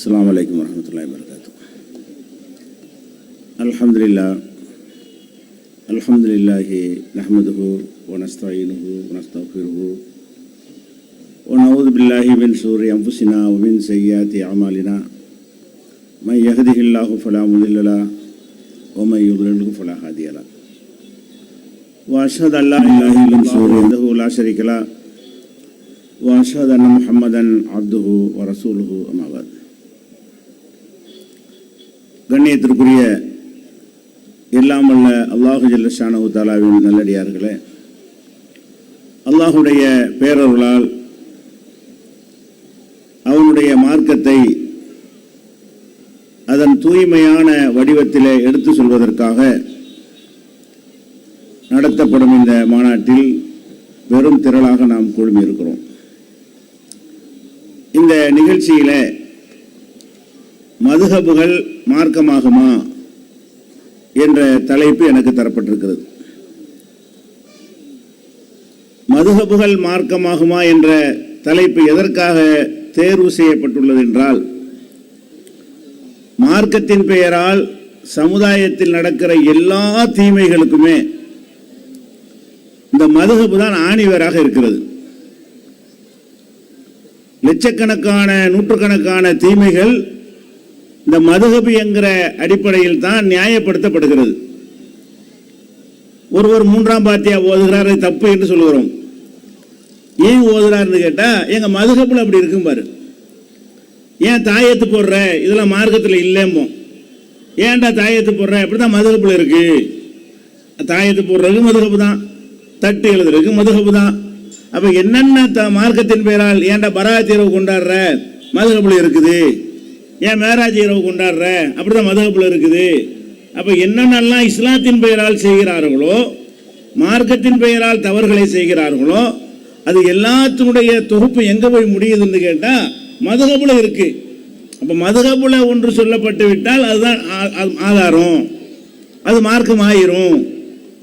அஸ்ஸலாமு அலைக்கும் வரஹ்மத்துல்லாஹி வபரகாத்துஹு. அல்ஹம்துலில்லாஹி நஹ்மதுஹு வ நஸ்தஈனுஹு வ நஸ்தக்ஃபிருஹு வ நஊது பில்லாஹி மின் ஷுரூரி அன்ஃபுஸினா வ மின் ஸய்யிஆத்தி அமாலினா மன் யஹ்திஹில்லாஹு ஃபலா முதில்ல லஹு வ மன் யுضللஹு ஃபலா ஹாதிய லஹு வ அஷ்ஹது அல்லா இலாஹா இல்லல்லாஹு வஹ்தஹு லா ஷரீக லஹு வ அஷ்ஹது அன்ன முஹம்மதன் அப்துஹு வ ரசூலுஹு அம்மா பஅத். கண்ணியத்திற்குரிய எல்லாம் வல்ல அல்லாஹு ஜல்ல ஷானஹு தஆலாவின் நல்லடியார்களே, அல்லாஹுடைய பேரருளால் அவனுடைய மார்க்கத்தை அதன் தூய்மையான வடிவத்திலே எடுத்து சொல்வதற்காக நடத்தப்படும் இந்த மாநாட்டில் பெரும் திரளாக நாம் குழுமியிருக்கிறோம். இந்த நிகழ்ச்சியில மதுஹபுகள் மார்க்கமாகுமா என்ற தலைப்பு எனக்கு தரப்பட்டிருக்கிறது. மதுஹபுகள் மார்க்கமாகுமா என்ற தலைப்பு எதற்காக தேர்வு செய்யப்பட்டுள்ளது என்றால், மார்க்கத்தின் பெயரால் சமுதாயத்தில் நடக்கிற எல்லா தீமைகளுக்குமே இந்த மதுஹபு தான் ஆணிவேராக இருக்கிறது. லட்சக்கணக்கான நூற்றுக்கணக்கான தீமைகள் இந்த மதுஹபு என்கிற அடிப்படையில் தான் நியாயப்படுத்தப்படுகிறது. ஒருவர் மூன்றாம் பாத்தியா ஓதுகிறார், தப்பு என்று சொல்லுகிறோம். ஏன் ஓதுறாருன்னு கேட்டா, எங்க மதுஹபுல அப்படி இருக்கும் பாரு. ஏன் தாயத்து போடுற, இதெல்லாம் மார்க்கத்தில் இல்லைம்போம். ஏன்டா தாயத்து போடுற, அப்படிதான் மதுஹபுல இருக்கு. தாயத்து போடுறதுக்கு மதுஹபு தான், தட்டு எழுதுறதுக்கு மதுஹபு தான். அப்ப என்னென்ன மார்க்கத்தின் பெயரால் ஏன்டா பராத் இரவு கொண்டாடுற, மதுஹபுல இருக்குது. ஏன் மேராஜ் இரவு கொண்டாடுற, அப்படிதான் மதுஹபுல இருக்குது. அப்ப என்னென்னலாம் இஸ்லாத்தின் பெயரால் செய்கிறார்களோ, மார்க்கத்தின் பெயரால் தவறுகளை செய்கிறார்களோ, அது எல்லாத்தினுடைய தொகுப்பு எங்க போய் முடியுதுன்னு கேட்டா மதுஹபுல இருக்கு. அப்ப மதுஹபுல ஒன்று சொல்லப்பட்டு விட்டால் அதுதான் ஆதாரம், அது மார்க்கம் ஆயிரும்.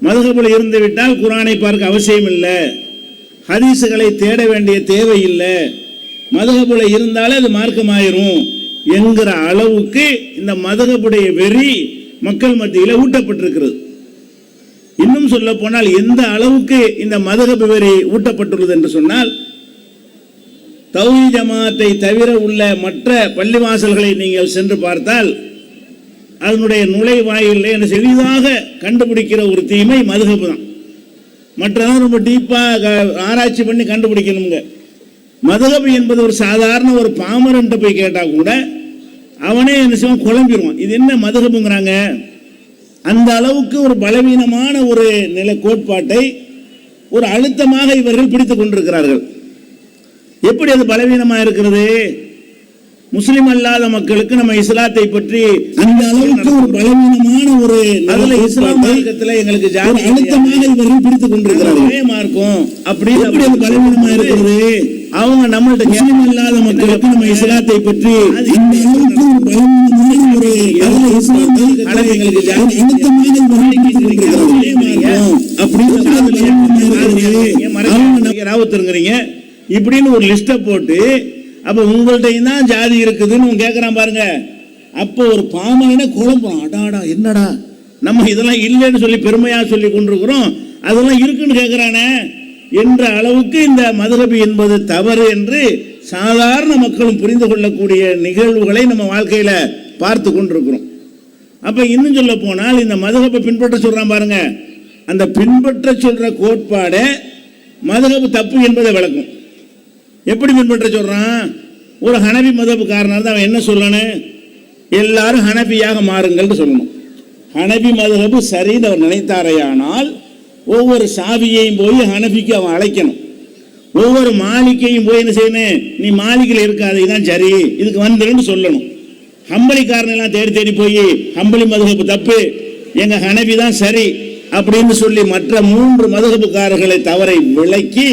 மதுஹபுல இருந்து விட்டால் குர்ஆனை பார்க்க அவசியம் இல்லை, ஹதீஸுகளை தேட வேண்டிய தேவை இல்லை, மதுஹபுல இருந்தாலே அது மார்க்கம் ஆயிரும் என்கிற அளவுக்கு இந்த மதுஹபுடைய வெறி மக்கள் மத்தியில் ஊட்டப்பட்டிருக்கிறது. இன்னும் சொல்ல போனால் எந்த அளவுக்கு இந்த மதுஹபு வெறி ஊட்டப்பட்டுள்ளது என்று சொன்னால், தௌஹீத் ஜமாத்தை தவிர உள்ள மற்ற பள்ளிவாசல்களை நீங்கள் சென்று பார்த்தால் அதனுடைய நுழைவாயிலே எளிதாக கண்டுபிடிக்கிற ஒரு தீமை மதுஹபு தான். மற்றதான் ரொம்ப டீப்பாக ஆராய்ச்சி பண்ணி கண்டுபிடிக்கணுங்க. மதுஹபு என்பது ஒரு சாதாரண ஒரு பாமரன்ட்ட போய் கேட்டால் கூட அவனே என்ன செய்வான், குழம்பிடுவான். இது என்ன மதுஹபுங்கிறாங்க. அந்த அளவுக்கு ஒரு பலவீனமான ஒரு நிலை கோட்பாட்டை ஒரு அழுத்தமாக இவர்கள் பிடித்துக் கொண்டிருக்கிறார்கள். எப்படி அது பலவீனமாக இருக்கிறது? முஸ்லிம் அல்லாத மக்களுக்கு நம்ம இஸ்லாத்தை பற்றி அந்த அளவுக்கு ஒரு பலவீனமான ஒரு அதுல இஸ்லாம் மார்க்கத்துல எங்களுக்கு ஜாதி அழுத்தமாக இவர்கள் பிடித்துக் கொண்டிருக்கிறார்கள். மார்க்கம் அப்படி எப்படி அது பலவீனமா இருக்கிறது? அவங்க நம்மள்ட்ட முஸ்லிம் அல்லாத மக்களுக்கு நம்ம இஸ்லாத்தை பற்றி இந்த அளவுக்கு ஒரு பலவீனமான ஒரு அதுல இஸ்லாம் எங்களுக்கு ஜாதி அழுத்தமாக இவர்கள் பிடித்துக் கொண்டிருக்கிறார்கள். அப்படி அவங்க ராவத்துங்கிறீங்க இப்படின்னு ஒரு லிஸ்ட போட்டு, அப்ப உங்கள்கிட்ட தான் ஜாதி இருக்குதுன்னு கேட்கிறான் பாருங்க. அப்போ ஒரு பாமரனை குழப்பம், அடாடா என்னடா நம்ம இதெல்லாம் இல்லைன்னு சொல்லி பெருமையா சொல்லி கொண்டிருக்கிறோம், அதெல்லாம் இருக்குன்னு கேட்கிறானே என்ற அளவுக்கு இந்த மதுஹபு என்பது தவறு என்று சாதாரண மக்களும் புரிந்து கொள்ளக்கூடிய நிகழ்வுகளை நம்ம வாழ்க்கையில பார்த்து கொண்டிருக்கிறோம். அப்ப இன்னும் சொல்ல போனால் இந்த மதுஹபை பின்பற்ற சொல்றான் பாருங்க, அந்த பின்பற்ற சொல்ற கோட்பாடு மதுஹபு தப்பு என்பதை விளக்கும். எப்படி பின்பற்ற சொல்றான்? ஒரு ஹனபி மதுஹபுக்காரனால தான் அவன் என்ன சொல்லணும், எல்லாரும் ஹனபியாக மாறுங்கள் சொல்லணும். ஹனபி மதுஹபு சரின்னு அவர் நினைத்தாரையானால் ஒவ்வொரு சாபியையும் போய் ஹனபிக்கு அவன் அழைக்கணும். ஒவ்வொரு மாலிக்கையும் போய் என்ன செய்யணும், நீ மாலிக்கில் இருக்காது, இதுதான் சரி, இதுக்கு வந்துருன்னு சொல்லணும். ஹம்பலிக்காரனெல்லாம் தேடி தேடி போய் ஹம்பலி மதுஹபு தப்பு, எங்க ஹனபி தான் சரி அப்படின்னு சொல்லி மற்ற 3 மதுஹபுக்காரர்களை தவறை விளக்கி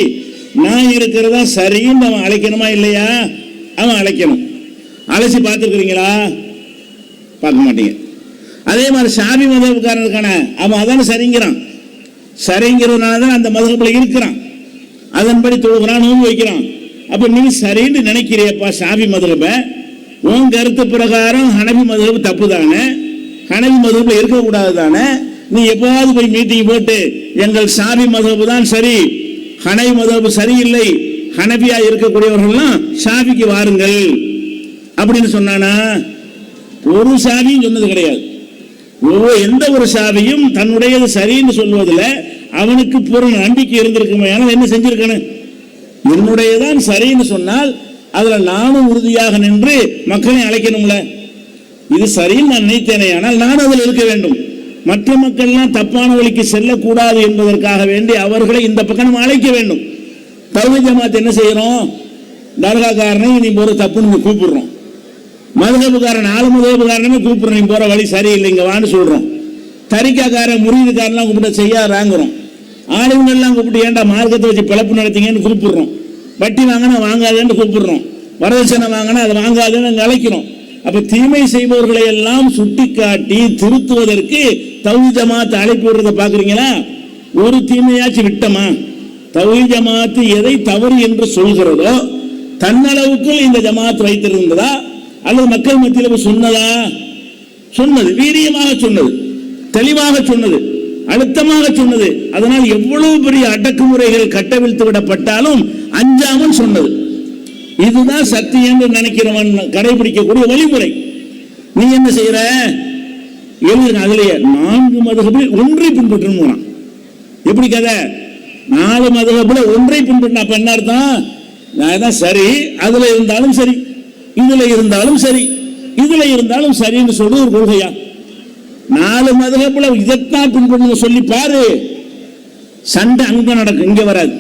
நான் இருக்கிறதா சரின்னு அவன் அழைக்கணுமா இல்லையா? அவன் அழைக்கணும். அழைச்சி பார்த்துருக்கிறீங்களா? பார்க்க மாட்டீங்க. அதே மாதிரி ஷாபி மதுஹபுக்காரன் இருக்கான, அவன் அதான சரிங்கிறான், சரிங்கிறதுனால தான் அந்த மதுஹபுல இருக்கிறான், அதன்படி தொழுகிறான், நோன்பு வைக்கிறான். அப்ப நீ சரின்னு நினைக்கிறியப்பா ஷாபி மதுஹப, உன் கருத்து பிரகாரம் ஹனபி மதுஹப் தப்பு தானே, ஹனபி மதுஹப்ல இருக்கக்கூடாது தானே. நீ எப்போவாவது போய் மீட்டிங் போட்டு எங்கள் ஷாஃபி மதுஹப் தான் சரி, ஹனபி மதுஹப் சரியில்லை, ஹனபியா இருக்கக்கூடியவர்கள்லாம் ஷாஃபிக்கு வாருங்கள் அப்படின்னு சொன்னானா? ஒரு ஷாஃபியும் சொன்னது கிடையாது. எந்த ஒரு ஷாஃபியும் தன்னுடையது சரின்னு சொல்வதில் அவனுக்கு பூரண நம்பிக்கை இருந்திருக்குமே. ஆனால் என்ன செஞ்சிருக்கணும்? என்னுடையதான் சரின்னு சொன்னால் அதுல நானும் உறுதியாக நின்று மக்களை அழைக்கணும்ல. இது சரின்னு நான் நினைத்தேனே, ஆனால் நானும் அதில் இருக்க வேண்டும். மற்ற மக்கள்லாம் தப்பான வழிக்கு செல்லக்கூடாது என்பதற்காக வேண்டி அவர்களை இந்த பக்கம் நம்ம அழைக்க வேண்டும். தௌஹீத் ஜமாத் என்ன செய்யறோம்? தர்காக்காரனை நீ போற தப்புன்னு கூப்பிடுறோம், மதுஹப்காரன் ஆளு மதுஹப்காரனே கூப்பிடுறோம், நீ போற வழி சரியில்லைங்க வான்னு சொல்றோம். தரிக்காக்காரன் முரீதுக்காரன்லாம் கூப்பிட்டு செய்யாறாங்கிறோம். ஆளுங்கள்லாம் கூப்பிட்டு ஏன்டா மார்க்கத்தை வச்சு பிளப்பு நடத்தீங்கன்னு கூப்பிடுறோம். வட்டி வாங்கினா வாங்காதேன்னு கூப்பிடுறோம், வரதட்சணை வாங்கினா அதை வாங்காதேன்னு அழைக்கிறோம். அப்ப தீமை செய்பவர்களை எல்லாம் சுட்டி காட்டி திருத்துவதற்கு தௌஹீத் ஜமாத் அழைப்பு விடுறத பாக்குறீங்களா? ஒரு தீமையாச்சும் விட்டமா? தௌஹீத் ஜமாத் எதை தவறு என்று சொல்கிறதோ தன்னளவுக்கு இந்த ஜமாத் வைத்திருந்ததா அல்லது மக்கள் மத்தியில் சொன்னதா? சொன்னது, வீரியமாக சொன்னது, தெளிவாக சொன்னது, அழுத்தமாக சொன்னது. அதனால் எவ்வளவு பெரிய அடக்குமுறைகள் கட்டவிழ்த்து விடப்பட்டாலும் அஞ்சாமல் சொன்னது. இதுதான் சத்தியம் என்று நினைக்கிறவன் கடைபிடிக்கக்கூடிய வழிமுறை. நீ என்ன செய்யற? அதுலயே 4 மதுஹபில் ஒன்றை பின்பற்றணும். எப்படி கதை? 4 மதுஹபில் ஒன்றை பின்பற்றின அப்ப என்ன அர்த்தம்? நான் சரி, அதுல இருந்தாலும் சரி, இதுல இருந்தாலும் சரி, இதுல இருந்தாலும் சரின்னு சொல்றது ஒரு கொள்கையா? 4 மதுஹப்ல இதைத்தான் பின்பற்றணும் சொல்லி பாரு, சண்டை அங்க நடக்கும், இங்க வராது.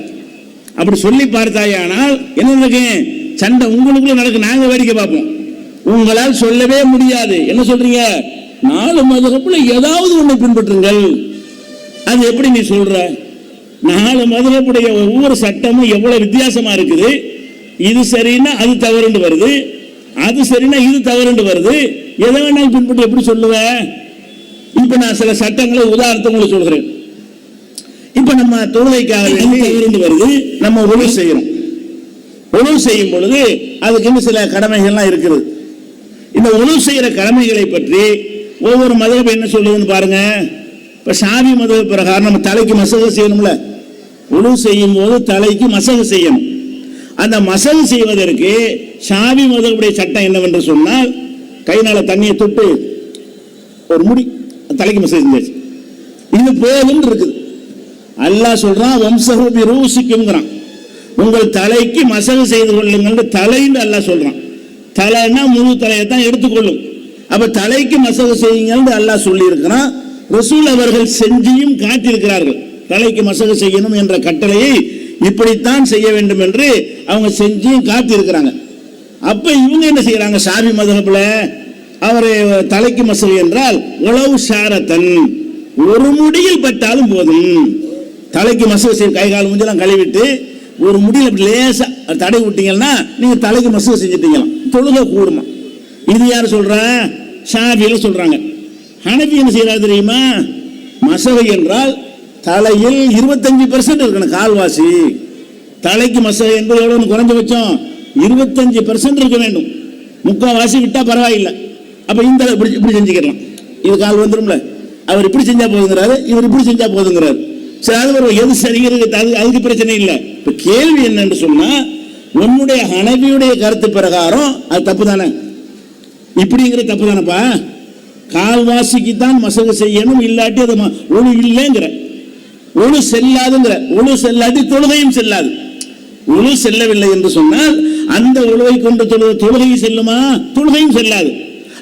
அப்படி சொல்லி பார்த்தாயானால் என்ன நடக்கும்? சண்டை உங்களுக்குள்ள நடக்கும், நாங்க வேடிக்கை பார்ப்போம். உங்களால் சொல்லவே முடியாது. என்ன சொல்றீங்க? 4 மதுஹப்ல ஏதாவது ஒண்ணு பின்பற்றுங்கள். அது எப்படி நீ சொல்ற? 4 மதுஹப்புடைய ஒவ்வொரு சட்டமும் எவ்வளவு வித்தியாசமா இருக்குது. இது சரின்னா அது தவறுண்டு வருது, அது சரின்னா இது தவறுண்டு வருது. எதை வேணாலும் பின்பற்றி எப்படி சொல்லுவேன்? இப்ப நான் சில சட்டங்களை உதாரணத்தை உங்களுக்கு சொல்கிறேன். இப்ப நம்ம தொழுகைக்காக தவறுண்டு வருது, நம்ம உழவு செய்யறோம். உழவு செய்யும் பொழுது அதுக்கு இன்னும் சில கடமைகள்லாம் இருக்கிறது. இந்த உழவு செய்யற கடமைகளை பற்றி ஒவ்வொரு மதுஹப் என்ன சொல்லுதுன்னு பாருங்க. இப்ப ஷாஃபி மதுஹப் பிரகாரம் நம்ம தலைக்கு மசகு செய்யணும்ல, உழவு செய்யும் போது தலைக்கு மசகு செய்யணும். அந்த மசகு செய்வதற்கு ஷாஃபி மதுஹப்புடைய சட்டம் என்னவென்று சொன்னால், கைனால தண்ணியை தொட்டு ஒரு முடி தலைக்கு மசகு செஞ்சாச்சு, இது போதும் இருக்குது. அல்லாஹ் சொல்றான் வம்சஹு பிரூசிக்கும்ங்கறான், உங்கள் தலைக்கு மசகு செய்து கொள்ளுங்கள். தலைன்னு அல்லாஹ் சொல்றான். தலைன்னா முழு தலையை தான் எடுத்துக்கொள்ளும். அப்ப தலைக்கு மசகு செய்யுங்கள் அல்லாஹ் சொல்லி இருக்கிறான். ரசூல் அவர்கள் செஞ்சியும் காட்டியிருக்கிறார்கள். தலைக்கு மசகு செய்யணும் என்ற கட்டளையை இப்படித்தான் செய்ய வேண்டும் என்று அவங்க செஞ்சியும் காட்டியிருக்கிறாங்க. அப்ப இவங்க என்ன செய்யறாங்க? ஷாஃபி மதுஹப்ல அவரை தலைக்கு மசகு என்றால் உளவு ஷாரத்தன், ஒரு முடியில் பட்டாலும் போதும். தலைக்கு மசகு செய்ய கை கால் மூஞ்செல்லாம் கழுவிட்டு ஒரு முடியில் அப்படி லேசா தடை விட்டீங்கன்னா நீங்க தலைக்கு மசகு செஞ்சுட்டீங்களாம், தொழுகை கூடுமா. இது யார் சொல்ற? ஷாஃபில சொல்றாங்க. ஹனபி என்ன செய்யறாரு தெரியுமா? மசகு என்றால் தலையில் 25% இருக்கணும் கால்வாசி. தலைக்கு மசகு என்பது எவ்வளவு குறைஞ்சபட்சம் 25% இருக்க வேண்டும். முக்கால்வாசி விட்டா பரவாயில்லை. அப்ப இந்த இப்படி செஞ்சுக்கலாம், இது கால் வந்துரும்ல. அவர் இப்படி செஞ்சா போதுங்கிறாரு, இவர் இப்படி செஞ்சா போதுங்கிறாரு. சரி, அது எது சரிங்கிறது அதுக்கு பிரச்சனை இல்லை. இப்ப கேள்வி என்னன்னு சொன்னா, உன்னுடைய ஹனபியுடைய கருத்து பிரகாரம் அது தப்பு தானே? இப்படிங்கிற தப்பு தானப்பா. கால்வாசிக்கு தான் மசகு செய்யணும், இல்லாட்டி அது ஒழு இல்லைங்கிற, ஒழு செல்லாதுங்கிற. ஒழு செல்லாது தொழுகையும் செல்லாது. ஒழு செல்லவில்லை என்று சொன்னால் அந்த ஒழுவை கொண்டு தொழுகையும் செல்லுமா? தொழுகையும் செல்லாது.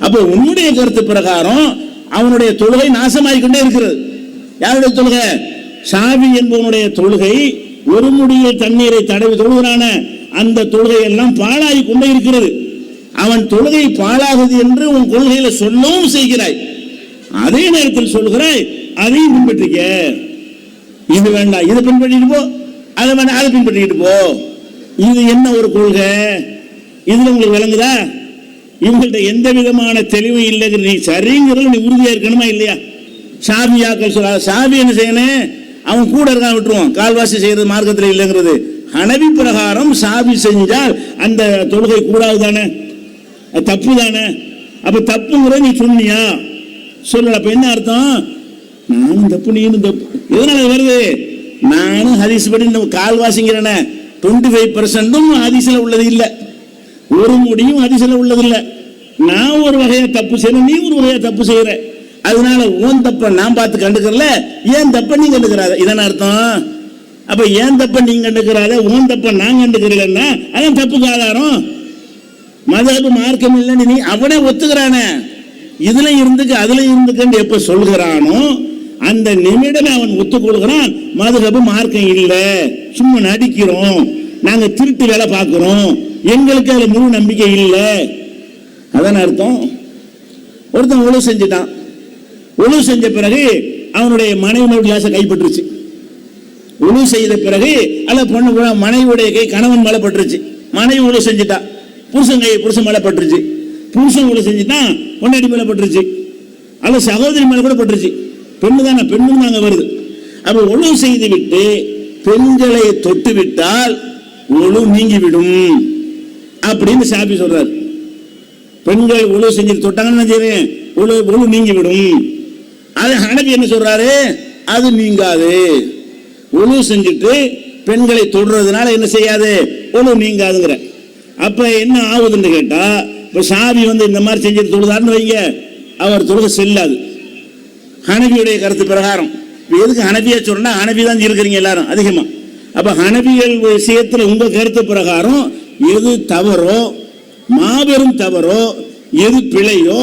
அப்போ உன்னுடைய கருத்து பிரகாரம் அவனுடைய தொழுகை நாசமாகிக்கொண்டே இருக்கிறது. யாருடைய தொழுகை? ஷாஃபி என்பவனுடைய தொழுகை ஒரு முடியில் தண்ணீரை தடவி தொழுகிறான அந்த தொழுகை எல்லாம் பாழாகி கொண்டே இருக்கிறது. அவன் தொழுகை பாழாகுது என்று உன் கொள்கையில சொல்லவும் செய்கிறாய், அதே நேரத்தில் சொல்கிறாய் அதையும் பின்பற்றிக்க. இது வேண்டாம், இதை பின்பற்றிட்டு போ, அதை வேண்டாம், அதை பின்பற்றிட்டு போ. இது என்ன ஒரு கொள்கை? இதுல உங்களுக்கு விளங்குதா? இவங்கள்ட்ட எந்த விதமான தெளிவு இல்லை. நீ சரிங்கிறது நீ உறுதியா இருக்கணுமா இல்லையா? ஷாஃபியாக்கள் சொல்ல, ஷாஃபி என்ன செய்யணும்? அவன் கூட இருக்கான் விட்டுருவான், கால்வாசி செய்யறது மார்க்கத்தில் இல்லைங்கிறது. ஹனபி பிரகாரம் ஷாஃபி செஞ்சால் அந்த தொழுகை கூடாது தானே? அது தப்பு தானே. அப்ப தப்புங்கிற நீ சொன்னியா? சொல்லல. அப்ப என்ன அர்த்தம்? நானும் தப்பு நீனும் தப்பு. எதனால வருது? நானும் ஹதீஸ் படி கால்வாசிங்கிறன 25% ஹதீஸ்ல உள்ளது இல்லை, ஒரு முடியும் ஹதீஸ்ல உள்ளது இல்லை. நான் ஒரு வகையா தப்பு செய்யறேன், நீ ஒரு வகையா தப்பு செய்யற. அதனால உன் தப்ப நான் பார்த்து கண்டுக்கிறல, ஏன் தப்ப நீ கண்டுக்கிறாத. இதான அர்த்தம். அப்ப ஏன் தப்ப நீ கண்டுக்கிறாத, உன் தப்ப நான் கண்டுக்கிறேன்னா அதான் தப்புக்கு ஆதாரம். மதஹப் மார்க்கம் இல்லைன்னு நீ அவனே ஒத்துக்கிறானே, இதுல இருந்துக்கு அதுல இருந்துக்கு எப்ப சொல்கிறானோ அந்த நிமிடமே அவன் ஒத்துக்கொள்கிறான் மதஹப் மார்க்கம் இல்லை, சும்மா நடிக்கிறோம், நாங்க திருட்டு வேலை பார்க்கிறோம், எங்களுக்கு அதுல முழு நம்பிக்கை இல்லை. அதான் அர்த்தம். ஒருத்தன் உழவு செஞ்சுட்டான். உழவு செஞ்ச பிறகு அவனுடைய மனைவி கிளாஸை கைப்பற்றுச்சு. உழவு செய்த பிறகு அல்ல பொண்ணு மனைவியுடைய கை கணவன் மேல பட்டுருச்சு. மனைவி உழவு செஞ்சுட்டா, புருஷன் மேல பட்டுருச்சு. புருஷன் உழவு செஞ்சுட்டான், பொண்ணாடி மேல பட்டுருச்சு. அல்ல சகோதரி மேல கூட பட்டுருச்சு. பெண்ணு தானே, பெண்ணும் நாங்க வருது. அப்ப உழவு செய்து விட்டு பெண்களை தொட்டு விட்டால் உழவு நீங்கிவிடும் அப்படின்னு ஷாஃபி சொல்றாரு. பெண்கள் உழவு செஞ்சு தொட்டாங்கன்னு உழவு நீங்கிவிடும். அது ஹனபி என்ன சொல்றாரு? அது நீங்காது. உழவு செஞ்சுட்டு பெண்களை தொடுறதுனால என்ன செய்யாது? உழவு நீங்காதுங்கிற. அப்ப என்ன ஆகுதுன்னு கேட்டா, இப்ப ஷாஃபி இந்த மாதிரி செஞ்சுட்டு தொழுதாருன்னு வைங்க, அவர் தொழுகை செல்லாது. ஹனபியுடைய கருத்து பிரகாரம். எதுக்கு ஹனபியா சொல்றா? ஹனபி தான் இருக்கிறீங்க எல்லாரும் அதிகமா. அப்ப ஹனபிகள் விஷயத்துல உங்க கருத்து பிரகாரம் எது தவறோ, மாபெரும் தவறோ, எது பிழையோ,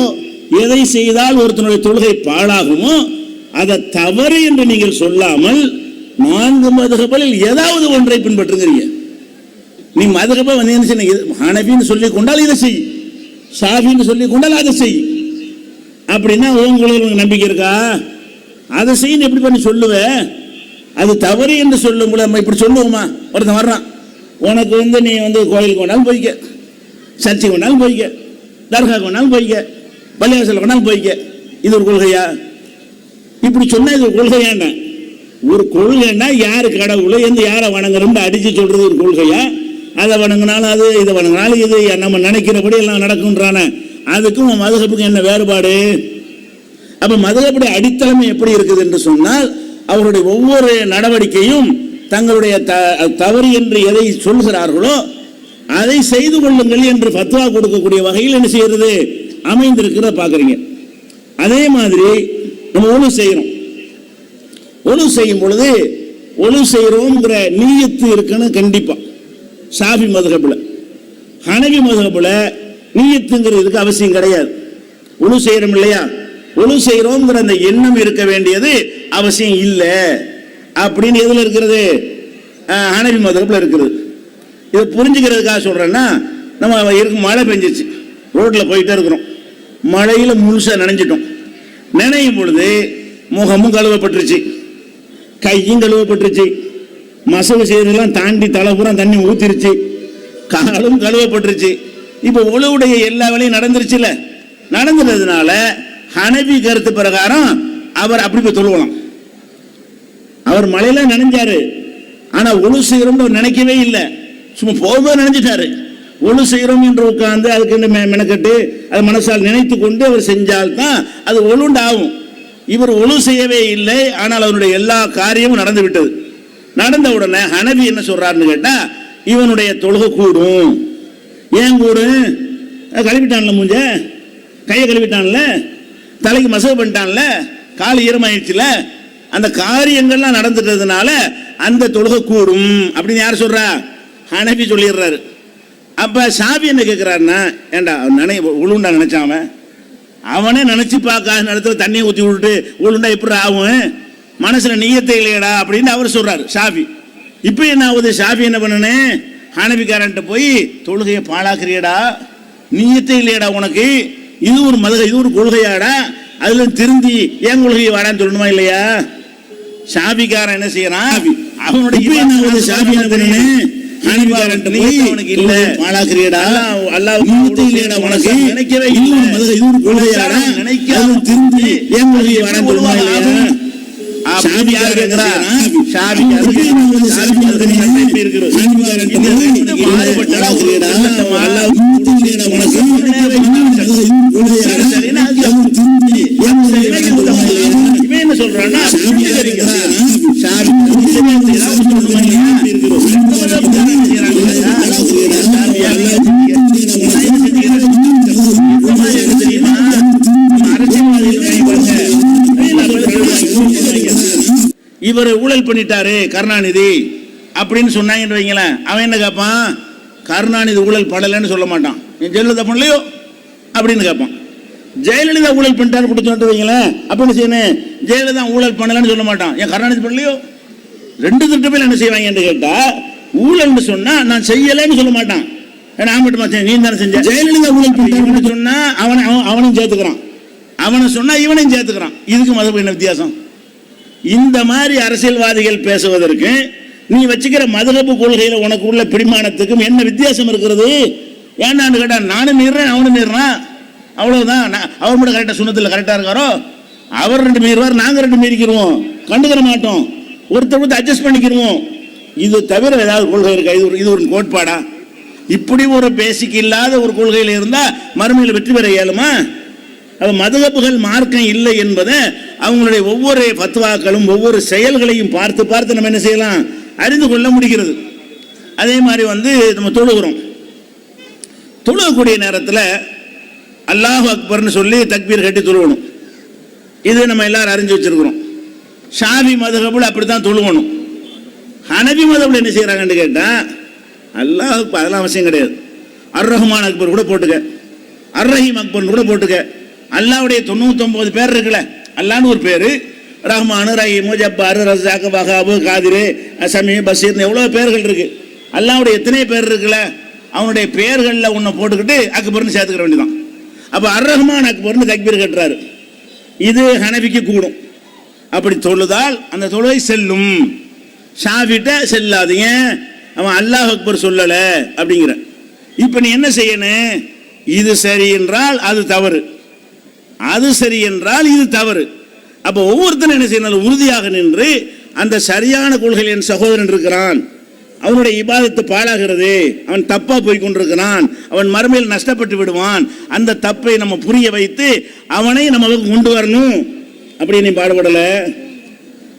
எதை செய்தால் ஒருத்தனுடைய தொழுகை பாழாகுமோ அதை தவறு என்று நீங்கள் சொல்லாமல் 4 மதுஹபில் ஏதாவது ஒன்றை பின்பற்றுகிறீங்க. நீ மதுஹப ஹனபின்னு சொல்லிக் கொண்டால் இதை செய், ஷாஃபின்னு சொல்லிக் கொண்டால் அதை செய். அப்படின்னா உங்களுக்கு நம்பிக்கை இருக்கா? அதை செய்யணும் எப்படி பண்ணி சொல்லுவேன்? அது தவறு என்று சொல்லும் போது நம்ம இப்படி சொல்லுவோமா? ஒருத்தன் வர்றான், உனக்கு நீ கோயிலுக்கு வேணாலும் போய்க்க, சர்ச்சைக்கு வேணாலும் போய்க்க, தர்காவுக்கு வேணாலும் போய்க்க, பள்ளிவாசல் வேணாலும் போய்க்க, இது ஒரு கொள்கையா? இப்படி சொன்னா இது ஒரு கொள்கையாண்ண? ஒரு கொள்கைன்னா யாரு கடவுளை யாரை வணங்குறோம்னு அடிச்சு சொல்றது ஒரு கொள்கையா? அதை வணங்கினாலும் அது, இதை வணங்கினாலும் இது, நம்ம நினைக்கிறபடி எல்லாம் நடக்கும்ன்றான. அதுக்கும் மதுஹபுக்கும் என்ன வேறுபாடு? அப்ப மதுஹபுடைய அடித்தளம் எப்படி இருக்குது என்று சொன்னால், அவருடைய ஒவ்வொரு நடவடிக்கையும் தங்களுடைய தவறு என்று எதை சொல்கிறார்களோ அதை செய்து கொள்ளுங்கள் என்று ஃபத்வா கொடுக்கக்கூடிய வகையில் என்ன செய்யறது அமைந்திருக்கிறத பாக்குறீங்க. அதே மாதிரி நம்ம ஒழுங்கு செய்யறோம். ஒழுங்கு செய்யும் பொழுது ஒழுங்கு செய்யறோம்ங்கிற நீயத்து இருக்குன்னு கண்டிப்பா ஷாஃபி மதுஹப்ல. ஹனபி மதுஹப்ல நீயத்துங்கிறதுக்கு அவசியம் கிடையாது. ஒழுங்கு செய்யறோம் இல்லையா, ஒழுங்கு செய்யறோம்ங்கிற அந்த எண்ணம் இருக்க வேண்டியது அவசியம் இல்லை அப்படின்னு எதுல இருக்கிறது? ஹனபி மதுஹப்ல இருக்கிறது. இதை புரிஞ்சுக்கிறதுக்காக சொல்றேன்னா, நம்ம இருக்கும் மழை பெஞ்சிச்சு, ரோட்ல போயிட்டே இருக்கிறோம், மழையில முழுசா நனைஞ்சிட்டோம். நினையும் பொழுது முகமும் கழுவப்பட்டுருச்சு, கையும் கழுவப்பட்டுருச்சு, மசவு செய்யறதெல்லாம் தாண்டி தலைப்புறம் தண்ணி ஊத்திருச்சு, காலும் கழுவப்பட்டுருச்சு. இப்ப உழவுடைய எல்லா வேலையும் நடந்துருச்சுல. நடந்துறதுனால ஹனபி கருத்து பிரகாரம் அவர் அப்படி போய் தொழுவலாம். அவர் மழையில நனைஞ்சாரு, ஆனா ஒழு செய்யறோம் நினைக்கவே இல்லை, சும்மா போகும்போது நினைஞ்சிட்டாரு. ஒழு செய்யறோம் என்று உட்கார்ந்து அதுக்கு மெனக்கட்டு அதை மனசால் நினைத்து கொண்டு அவர் செஞ்சால்தான் அது ஒழுண்டு ஆகும். இவர் ஒழு செய்யவே இல்லை, ஆனால் அவருடைய எல்லா காரியமும் நடந்து விட்டது. நடந்த உடனே ஹனபி என்ன சொல்றாருன்னு கேட்டா, இவனுடைய தொழுகை கூடும். ஏன் கூடும்? கழுவிட்டான்ல, மூஞ்ச கையை கழுவிட்டான்ல, தலைக்கு மசவு பண்ணிட்டான்ல, கால் ஈரமாயிடுச்சுல, அந்த காரியங்கள்லாம் நடந்துட்டதுனால அந்த தொழுகை கூடும் அப்படின்னு யார் சொல்றா? ஹனபி சொல்லிடுறாரு. அப்ப ஷாஃபி என்ன கேட்கிறாருன்னா, ஏண்டா உளுண்டா நினைச்சாம அவனே நினைச்சு பார்க்காத நேரத்துல தண்ணியை ஊற்றி விட்டுட்டு உளுண்டா எப்படி ஆகும், மனசுல நீயத்தை இல்லையடா அப்படின்னு அவர் சொல்றாரு ஷாஃபி. இப்ப என்ன ஆகுது? ஷாஃபி என்ன பண்ணனே, ஹனபிக்காரன்ட்ட போய் தொழுகையை பாழாக்குறியடா, நீயத்தை இல்லையடா உனக்கு, இது ஒரு இது ஒரு கொள்கையாடா, அதுல திருந்தி ஏன் கொள்கையை வாடான்னு சொல்லணுமா இல்லையா? ஷாஃபிக்காரன் என்ன செய்யறான்? அவனுடைய ஷாஃபி என்ன பண்ணனே, அவனுக்கு இல்ல பாழாக்குறியடா, அல்லாஹ் நீயத்தை இல்லையடா உனக்கு, நினைக்கவே இல்லை, இது ஒரு கொள்கையாடா, நினைக்காம திருந்தி ஏன் கொள்கையை வாடான்னு சொல்லணுமா இல்லையா? ஷாஃபி யார் கேக்குறா? ஷாஃபி இருக்குது அல்லாஹ் நீயத்தை இல்லையடா உனக்கு பண்ணிட்டாரு கருணாநிதி அப்படின்னு சொன்னாங்கன்னு வைங்களேன், அவன் என்ன கேட்பான்? கருணாநிதி ஊழல் படலைன்னு சொல்ல மாட்டான். ஜெயலலிதா பண்ணலையோ அப்படின்னு கேட்பான். ஜெயலலிதா ஊழல் பண்ணிட்டாரு கொடுத்து வைங்களேன், அப்படின்னு செய்யணும். ஜெயலலிதா ஊழல் பண்ணலன்னு சொல்ல மாட்டான். ஏன் கருணாநிதி பண்ணலையோ? ரெண்டு திட்ட பேர் என்ன செய்வாங்கன்னு கேட்டா, ஊழல்னு சொன்னா நான் செய்யலைன்னு சொல்ல மாட்டான். நான் மட்டும் நீ தானே செஞ்ச. ஜெயலலிதா ஊழல் பண்ணிட்டாருன்னு சொன்னா அவனையும் சேர்த்துக்கிறான், அவனை சொன்னா இவனையும் சேர்த்துக்கிறான். இதுக்கு மதப்பு என்ன வித்தியாசம்? இந்த மாதிரி அரசியல்வாதிகள் பேசுவதற்கு நீ வச்சுக்கிற மதகப்பு கொள்கையில உனக்கு உள்ள பிடிமானத்துக்கும் என்ன வித்தியாசம் இருக்கிறது? ஏன்னான்னு கேட்டா, நானும் மீறேன் அவனும் மீறான், அவ்வளவுதான். அவர் மட்டும் கரெக்டா சுண்ணத்துல கரெக்டா இருக்காரோ, அவர் ரெண்டு மீறுவார், நாங்க ரெண்டு மீறிக்கிறோம், கண்டுக்கிற மாட்டோம், ஒருத்தர் அட்ஜஸ்ட் பண்ணிக்கிறோம். இது தவிர ஏதாவது கொள்கை இருக்கா? இது ஒரு கோட்பாடா? இப்படி ஒரு பேசிக் இல்லாத ஒரு கொள்கையில் இருந்தா மறுமையில் வெற்றி பெற இயலுமா? மதுகப்புகள் மார்க்கம் இல்லை என்பதை அவங்களுடைய ஒவ்வொரு பத்வாக்களும் ஒவ்வொரு செயல்களையும் பார்த்து பார்த்து நம்ம என்ன செய்யலாம், அறிந்து கொள்ள முடிகிறது. அதே மாதிரி நம்ம தொழுகிறோம். தொழுகக்கூடிய நேரத்தில் அல்லாஹ் அக்பர்னு சொல்லி தக்பீர் கட்டி தொழுகணும். இது நம்ம எல்லாரும் அறிஞ்சு வச்சிருக்கிறோம். ஷாஃபி மதுஹபில் அப்படித்தான் தொழுகணும். ஹனபி மதுஹபில் என்ன செய்யறாங்கன்னு கேட்டா, அல்லாஹ் அதெல்லாம் அவசியம் கிடையாது. அர் ரஹ்மான் அக்பர் கூட போட்டுக்க, அர் ரஹீம் அக்பர் கூட போட்டுக்க. அல்லாஹ்வுடைய 99 பேர் இருக்குல்ல, அல்லாஹ்னு ஒரு பேரு, ரஹ்மான், ரஹீம், ஜப்பார், ரஸாக், வஹாப், காதிர், சமீ, பஷீர்னு எவ்வளோ பேர்கள் இருக்கு. அல்லாஹ்வுடைய எத்தனை பேர் இருக்குல்ல, அவனுடைய பேர்களில் ஒன்று போட்டுக்கிட்டு அக்பர்னு சேர்த்துக்கிற வேண்டியதான். அப்போ அர் ரஹ்மான் அக்பர்னு தக்பீர் கட்டுறாரு. இது ஹனபிக்கு கூடும். அப்படி தொழுதால் அந்த தொழுகை செல்லும். ஷாஃபிட்ட செல்லாதீங்க, அவன் அல்லாஹ் அக்பர் சொல்லல அப்படிங்கிற. இப்ப நீ என்ன செய்யணும்? இது சரி என்றால் அது தவறு, அது சரி என்றால் இது தவறு. அப்ப ஒவ்வொருத்தரும் என்ன செய்யணும்? உறுதியாக நின்று அந்த சரியான கொள்கையில் என் சகோதரன் இருக்கிறான், அவனுடைய இபாதத்து பாழாகிறது, அவன் தப்பா போய் கொண்டிருக்கிறான், அவன் மறுமையில் நஷ்டப்பட்டு விடுவான், அந்த தப்பை நம்ம புரிய வைத்து அவனை நம்ம கொண்டு வரணும். அப்படி நீ பாடுபடல,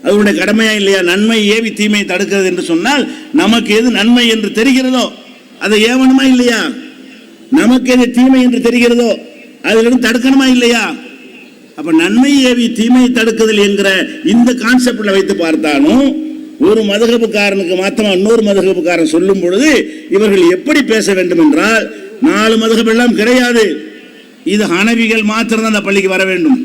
அதனுடைய கடமையா இல்லையா? நன்மை ஏவி தீமையை தடுக்கிறது என்று சொன்னால் நமக்கு எது நன்மை என்று தெரிகிறதோ அதை ஏவணுமா இல்லையா? நமக்கு எது தீமை என்று தெரிகிறதோ அதிலிருந்து தடுக்கணுமா இல்லையா? அப்ப நன்மை ஏவி தீமையை தடுக்குதல் என்கிற இந்த கான்செப்ட்ல வைத்து பார்த்தாலும் ஒரு மதுஹபுக்காரனுக்கு மாத்தமா இன்னொரு மதுஹபுக்காரன் சொல்லும் பொழுது இவர்கள் எப்படி பேச வேண்டும் என்றால், 4 மதுஹப் எல்லாம் கிடையாது, இது ஹனபிகள் மாத்திரம் தான் அந்த பள்ளிக்கு வர வேண்டும்,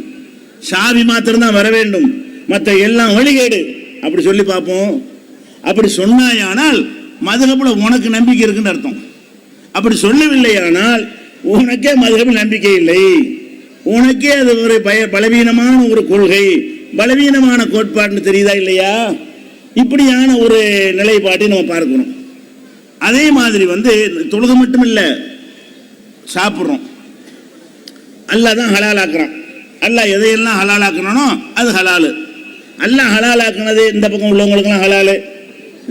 ஷாஃபி மாத்திரம் தான் வர வேண்டும், மற்ற எல்லாம் வழிகேடு அப்படி சொல்லி பார்ப்போம். அப்படி சொன்னாயானால் மதுஹப்ல உனக்கு நம்பிக்கை இருக்குன்னு அர்த்தம். அப்படி சொல்லவில்லையானால் உனக்கே மதுஹபில் நம்பிக்கை இல்லை, உனக்கே அது ஒரு பலவீனமான ஒரு கொள்கை, பலவீனமான கோட்பாடுன்னு தெரியுதா இல்லையா? இப்படியான ஒரு நிலைப்பாட்டை நம்ம பார்க்கிறோம். அதே மாதிரி தொழுகை மட்டும் இல்லை, சாப்பிட்றோம். அல்லாஹ் தான் ஹலாலாக்குறான். அல்லாஹ் எதையெல்லாம் ஹலாலாக்கணும் அது ஹலாலு. அல்லாஹ் ஹலாலாக்குனது இந்த பக்கம் உள்ளவங்களுக்கெல்லாம் ஹலாலு,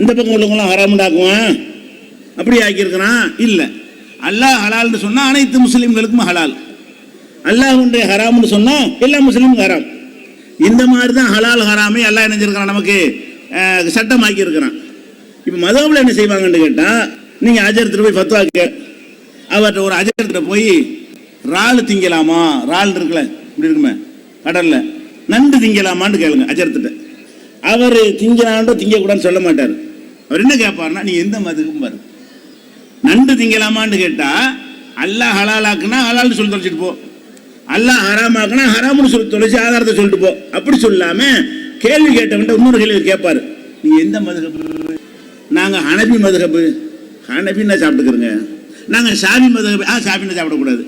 இந்த பக்கம் உள்ளவங்களாம் ஹராமுண்டாக்குவான், அப்படி ஆக்கியிருக்கிறான் இல்லை. அல்லாஹ் ஹலால்னு சொன்னா அனைத்து முஸ்லீம்களுக்கும் ஹலால், அல்லாஹ்வுடைய ஹராம்னு சொன்னா எல்லா முஸ்லீமும் ஹராம். இந்த மாதிரி தான் ஹலால் ஹராமை அல்லாஹ் நினைஞ்சிருக்கிறான், நமக்கு சட்டமாக்கி இருக்கிறான். இப்போ மதஹப்ல என்ன செய்வாங்கன்னு கேட்டா, நீங்க அஜர்த்திட்ட போய் ஃபத்வா அவர்கிட்ட ஒரு அஜர்த்திட்ட போய் இறால் திங்கலாமா, இறால் இருக்குல்ல இப்படி இருக்குமே கடல்ல, நண்டு திங்கலாமான்னு கேளுங்க அஜர்த்திட்ட. அவர் திங்கலான்றோ திங்கக்கூடாதுன்னு சொல்ல மாட்டார். அவர் என்ன கேட்பாருன்னா, நீ எந்த மதத்துக்கும் பாரு, நண்டு திங்கலாமான்னு கேட்டா அல்லாஹ் ஹலாலாக்குனா ஹலால்னு சொல்லி தொலைச்சிட்டு போ, அல்லாஹ் ஹராமாக்குனா ஹராம்னு சொல்லி தொலைச்சி ஆதாரத்தை சொல்லிட்டு போ. அப்படி சொல்லாம கேள்வி கேட்டவன்ட்ட இன்னொரு கேள்வி கேட்பாரு, நீ எந்த மதுஹப்? நாங்க ஹனபி மதுஹப். ஹனபின்னா சாப்பிட்டுக்கிறோங்க. நாங்க ஷாஃபி மதுஹப். ஷாஃபின்னா சாப்பிடக்கூடாது.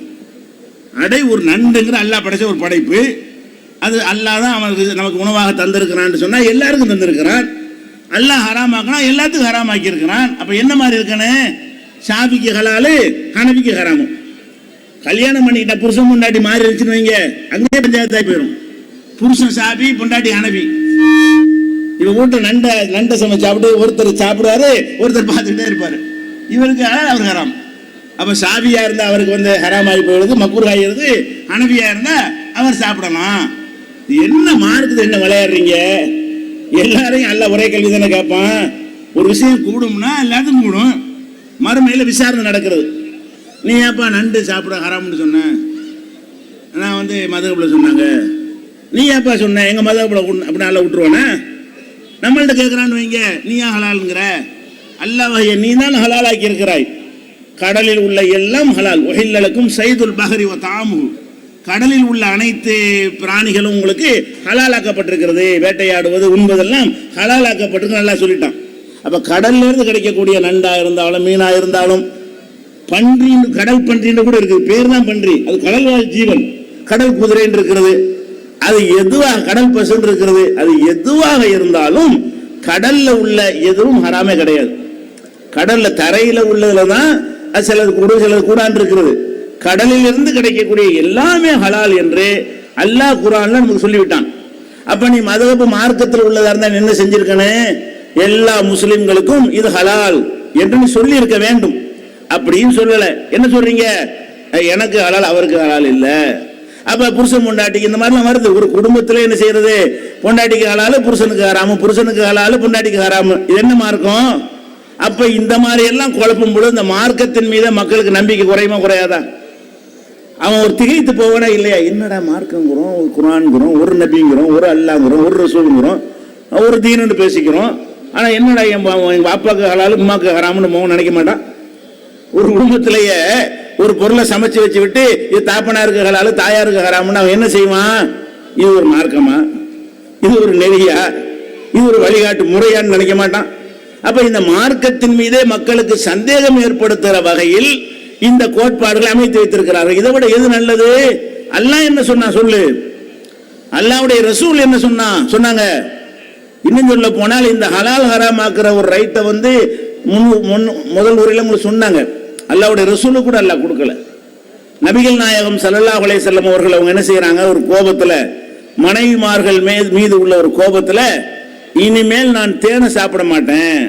அடை ஒரு நண்டுங்கிற அல்லாஹ் படைச்ச ஒரு படைப்பு, அது அல்லாஹ் தான் அவனுக்கு நமக்கு உணவாக தந்திருக்கிறான்னு சொன்னா எல்லாருக்கும் தந்திருக்கிறான். அல்லாஹ் ஹராமாக்குனா எல்லாத்துக்கும் ஹராமாக்கி இருக்கிறான். அப்ப என்ன மாதிரி இருக்கணும்? ஷாஃபிக்கு ஹலாலு, ஹனபிக்கு ஹராமு. கல்யாணம் பண்ணிக்கிட்ட புருஷன் பொண்டாட்டி மாறி இருந்துச்சுன்னு வைங்க, அங்கேயே பஞ்சாயத்தாய் போயிடும். புருஷன் ஷாஃபி, பொண்டாட்டி ஹனபி. இவன் வீட்டு நண்டை சமைச்சு சாப்பிட்டு ஒருத்தர் சாப்பிடுவாரு, ஒருத்தர் பார்த்துக்கிட்டே இருப்பாரு. இவருக்கு ஹலால், அவருக்கு ஹராம். அப்ப ஷாஃபியா இருந்தா அவருக்கு ஹராம் ஆகி போயிடுது, மக்ரூஹ் ஆகிடுது. ஹனபியா இருந்தா அவர் சாப்பிடலாம். என்ன மார்க்குது, என்ன விளையாடுறீங்க? எல்லாரையும் அல்ல ஒரே கேள்வி தானே கேட்பான். ஒரு விஷயம் கூடும்னா எல்லாத்துக்கும் கூடும். மறுமையில விசாரணை நடக்கிறது. நீ ஏப்பா நண்டு சாப்பிட ஹராம்னு சொன்ன? நான் மதுஹப்ல சொன்னாங்க. நீ ஏப்பா சொன்ன? எங்க மதுஹப்ல அப்படி நல்லா விட்டுருவானே? நம்மள்ட்ட கேட்குறான்னு வைங்க, நீயா ஹலாலுங்கிற? அல்லாஹ் நீ தான் ஹலாலாக்கி இருக்கிறாய். கடலில் உள்ள எல்லாம் ஹலால். உஹில்லலக்கும் சைதுல் பஹரி வ தாமு, கடலில் உள்ள அனைத்து பிராணிகளும் உங்களுக்கு ஹலாலாக்கப்பட்டிருக்கிறது. வேட்டையாடுவது உண்பதெல்லாம் ஹலாலாக்கப்பட்டிருக்கு நல்லா சொல்லிட்டான். அப்போ கடல்ல இருந்து கிடைக்கக்கூடிய நண்டா இருந்தாலும் மீனா இருந்தாலும், பன்றி, கடல் பன்றின்னு கூட இருக்குது, பேர் தான் பன்றி, அது கடல்வாழ் ஜீவன். கடல் குதிரைன்னு இருக்கிறது, அது எதுவாக, கடல் பசுன்னு இருக்கிறது, அது எதுவாக இருந்தாலும் கடல்ல உள்ள எதுவும் ஹராமே கிடையாது. கடல்ல தரையில உள்ளதுல தான் அது சிலது கூட சிலது கூடான்னு இருக்கிறது. கடலில் இருந்து கிடைக்கக்கூடிய எல்லாமே ஹலால் என்று அல்லாஹ் குர்ஆன்ல நமக்கு சொல்லிவிட்டான். அப்ப நீ மதஹப் மார்க்கத்தில் உள்ளதா இருந்தா என்ன செஞ்சிருக்கணும்? எல்லா முஸ்லிம்களுக்கும் இது ஹலால் என்று நீ சொல்லி இருக்க வேண்டும். அப்படின்னு சொல்லல. என்ன சொல்றீங்க? எனக்கு ஹலால் அவருக்கு ஹலால் இல்ல. அப்ப புருஷன் பொண்டாட்டிக்கு இந்த மாதிரிலாம் வருது. ஒரு குடும்பத்துல என்ன செய்யறது? பொண்டாட்டிக்கு ஹலால், புருஷனுக்கு ஹராமு, புருஷனுக்கு ஹலால், பொண்டாட்டிக்கு ஹராமு. இது என்ன மார்க்கம்? அப்ப இந்த மாதிரி எல்லாம் குழப்பம் போது இந்த மார்க்கத்தின் மீது மக்களுக்கு நம்பிக்கை குறையுமா குறையாதா? அவன் ஒரு திகைத்து போவனா இல்லையா? என்னடா மார்க்கங்கிறோம், ஒரு குர்ஆன்ங்கிறோம், ஒரு நபிங்கிறோம், ஒரு அல்லாஹ்ங்கிறோம், ஒரு ரசூலுங்கிறோம், ஒரு தீனுன்னு பேசிக்கிறோம். ஆனா என்னடா எங்க அப்பாவுக்கு ஹலால் உம்மாக்கு ஹராம்னு மோகன் நினைக்க மாட்டான். ஒரு குடும்பத்திலேயே ஒரு பொருளை சமைச்சு வச்சு விட்டு இது தாப்பனாருக்கு ஹலால் தாயாருக்கு ஹராம்னு அவன் என்ன செய்வான்? இது ஒரு மார்க்கமா? இது ஒரு நெறியா? இது ஒரு வழிகாட்டு முறையான்னு நினைக்க மாட்டான். அப்ப இந்த மார்க்கத்தின் மீதே மக்களுக்கு சந்தேகம் ஏற்படுத்துகிற வகையில் இந்த கோட்பாடுகளை அமைத்து வைத்திருக்கிறார்கள். இதை விட எது நல்லது? அல்லாஹ் என்ன சொன்னா சொல்லு, அல்லாஹ்வுடைய ரசூல் என்ன சொன்னாங்க. இன்னும் சொல்ல போனால் இந்த ஹலால் ஹராம் ஆக்குற ஒரு ரைட்டை வந்து முதல் உரையில உங்களுக்கு சொன்னாங்க. அல்லாஹ்வுடைய ரசூலு கூட அல்லாஹ் கொடுக்கல. நபிகள் நாயகம் ஸல்லல்லாஹு அலைஹி வஸல்லம் அவர்கள் அவங்க என்ன செய்யறாங்க? ஒரு கோபத்துல, மனைவிமார்கள் மீது உள்ள ஒரு கோபத்துல, இனிமேல் நான் தேனை சாப்பிட மாட்டேன்,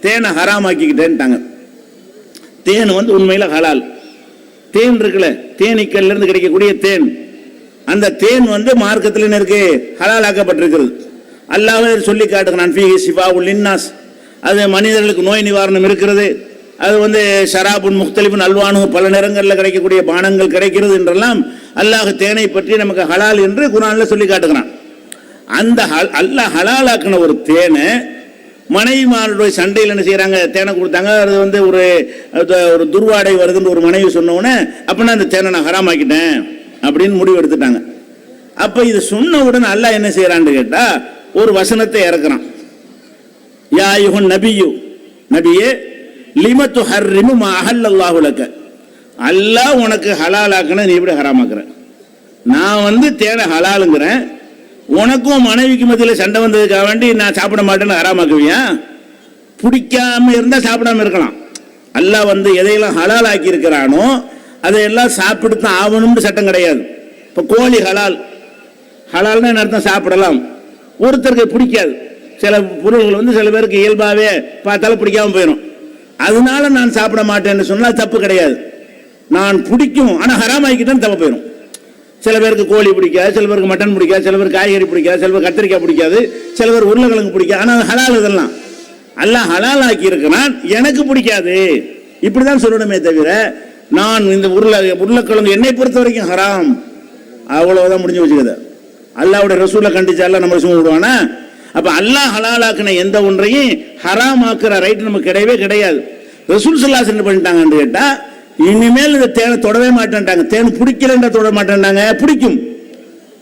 தேனை ஹராமாக்கிக்கிட்டேன்ட்டாங்க. தேன் வந்து உண்மையில ஹலால். தேன் இருக்குல்ல, தேனீக்கல்ல இருந்து கிடைக்கக்கூடிய தேன், அந்த தேன் வந்து மார்க்கத்தில் என்ன இருக்கு? ஹலால் ஆக்கப்பட்டிருக்கிறது. அல்லாஹ்வே சொல்லி காட்டுகிறான், ஃபீஹி ஷிஃபாஉல் லின்னாஸ், அது மனிதர்களுக்கு நோய் நிவாரணம் இருக்கிறது. அது வந்து ஷராபுன் முக்தலிஃபுன் அல்வானு, பல நிறங்களில் கிடைக்கக்கூடிய பானங்கள் கிடைக்கிறது என்றெல்லாம் அல்லாஹ் தேனை பற்றி நமக்கு ஹலால் என்று குர்ஆன்ல சொல்லி காட்டுகிறான். அந்த அல்லாஹ் ஹலாலாக்கின ஒரு தேனை மனைவிமாருடைய சண்டையில் என்ன செய்யறாங்க? தேனை கொடுத்தாங்க. அது வந்து ஒரு துர்வாடை வருதுன்னு ஒரு மனைவி சொன்னோன்னே, அப்படின்னா அந்த தேனை நான் ஹராமாக்கிட்டேன் அப்படின்னு முடிவு எடுத்துட்டாங்க. அப்ப இது சொன்ன உடனே அல்லாஹ் என்ன செய்யறான்னு கேட்டா ஒரு வசனத்தை இறக்குறான். யா அய்யுஹன் நபியு, நபியே, லிம துஹர்ரிமு மா அஹல்லல்லாஹு லக, அல்லாஹ் உனக்கு ஹலாலாக்குன நீ எப்படி ஹராமாக்குற? நான் வந்து தேனை ஹலாலுங்கிறேன், உனக்கும் மனைவிக்கு மத்தியில் சண்டை வந்ததுக்காக வேண்டி நான் சாப்பிட மாட்டேன்னு ஹராமாக்குவியா? பிடிக்காம இருந்தா சாப்பிடாம இருக்கலாம். அல்லாஹ் வந்து எதையெல்லாம் ஹலால் ஆக்கி இருக்கிறானோ அதையெல்லாம் சாப்பிட்டு ஆகணும்னு சட்டம் கிடையாது. இப்போ கோழி ஹலால், ஹலால்னா என்ன அர்த்தம்? சாப்பிடலாம். ஒருத்தருக்கு பிடிக்காது, சில பொருள்கள் வந்து சில பேருக்கு இயல்பாகவே பார்த்தாலும் பிடிக்காம போயிடும். அதனால நான் சாப்பிட மாட்டேன்னு சொன்னால் தப்பு கிடையாது. நான் பிடிக்கும் ஆனால் ஹராமாக்கிட்டேன்னு தப்பு போயிடும். சில பேருக்கு கோழி பிடிக்காது, சில பேருக்கு மட்டன் பிடிக்காது, சில பேருக்கு காய்கறி பிடிக்காது, சில பேர் கத்திரிக்காய் பிடிக்காது, சில பேர் உருளைக்கிழங்கு பிடிக்காது. ஆனால் ஹலால் இதெல்லாம் அல்லாஹ் ஹலால் ஆக்கி இருக்கிறான், எனக்கு பிடிக்காது இப்படிதான் சொல்லணுமே தவிர நான் இந்த உருளைக்கிழங்கு என்னை பொறுத்த வரைக்கும் ஹராம் அவ்வளவுதான் முடிஞ்சு வச்சுக்கத. அல்லாஹ்வுடைய ரசூலை கண்டிச்சால நம்ம சும்மா விடுவானா? அப்ப அல்லாஹ் ஹலாலாக்கின எந்த ஒன்றையும் ஹராம் ஆக்குற ரைட் நமக்கு கிடையவே கிடையாது. ரசூல் ஸல்லல்லாஹு அலைஹி வஸல்லம் பண்ணிட்டாங்கன்னு கேட்டா இனிமேல் இந்த தேனை தொடவே மாட்டேன்ட்டாங்க. தேன் பிடிக்கலன்ற தொட மாட்டேன்ட்டாங்க. பிடிக்கும்,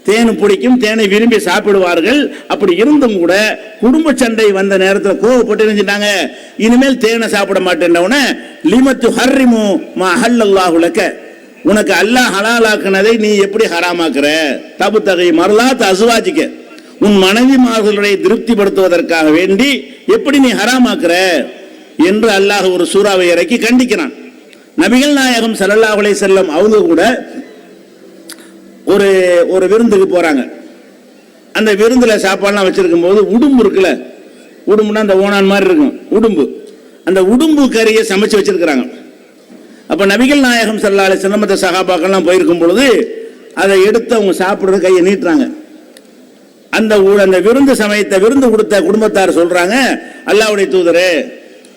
தேன் பிடிக்கும், தேனை விரும்பி சாப்பிடுவார்கள். அப்படி இருந்தும் கூட குடும்ப சண்டை வந்த நேரத்தில் கோவப்பட்டு இருந்துட்டாங்க, இனிமேல் தேனை சாப்பிட மாட்டேன்னவன லிமத்து ஹர்ரிமு மா அஹல்லல்லாஹு லக, உனக்கு அல்லாஹ் ஹலாலாக்குனதை நீ எப்படி ஹராமாக்குற? தபு தகை மரலாத் அசுவாஜிக்க, உன் மனைவிமார்களுடைய திருப்திப்படுத்துவதற்காக வேண்டி எப்படி நீ ஹராமாக்குற என்று அல்லாஹ் ஒரு சூறாவை இறக்கி கண்டிக்கிறான். நபிகள் நாயகம் ஸல்லல்லாஹு அலைஹி வஸல்லம் அவங்க கூட ஒரு விருந்துக்கு போறாங்க. அந்த விருந்துல சாப்பாடுலாம் வச்சிருக்கும் போது உடும்பு இருக்குல்ல, உடும்புனா அந்த ஓனான் மாதிரி இருக்கும் உடும்பு, அந்த உடும்பு கறியை சமைச்சு வச்சிருக்கிறாங்க. அப்ப நபிகள் நாயகம் ஸல்லல்லாஹு அலைஹி வஸல்லம் மற்ற சஹாபாக்கள்லாம் போயிருக்கும் பொழுது அதை எடுத்து அவங்க சாப்பிடுறது கையை நீட்டுறாங்க. அந்த விருந்து சமயத்தை விருந்து கொடுத்த குடும்பத்தார் சொல்றாங்க, அல்லாஹ்வுடைய தூதரே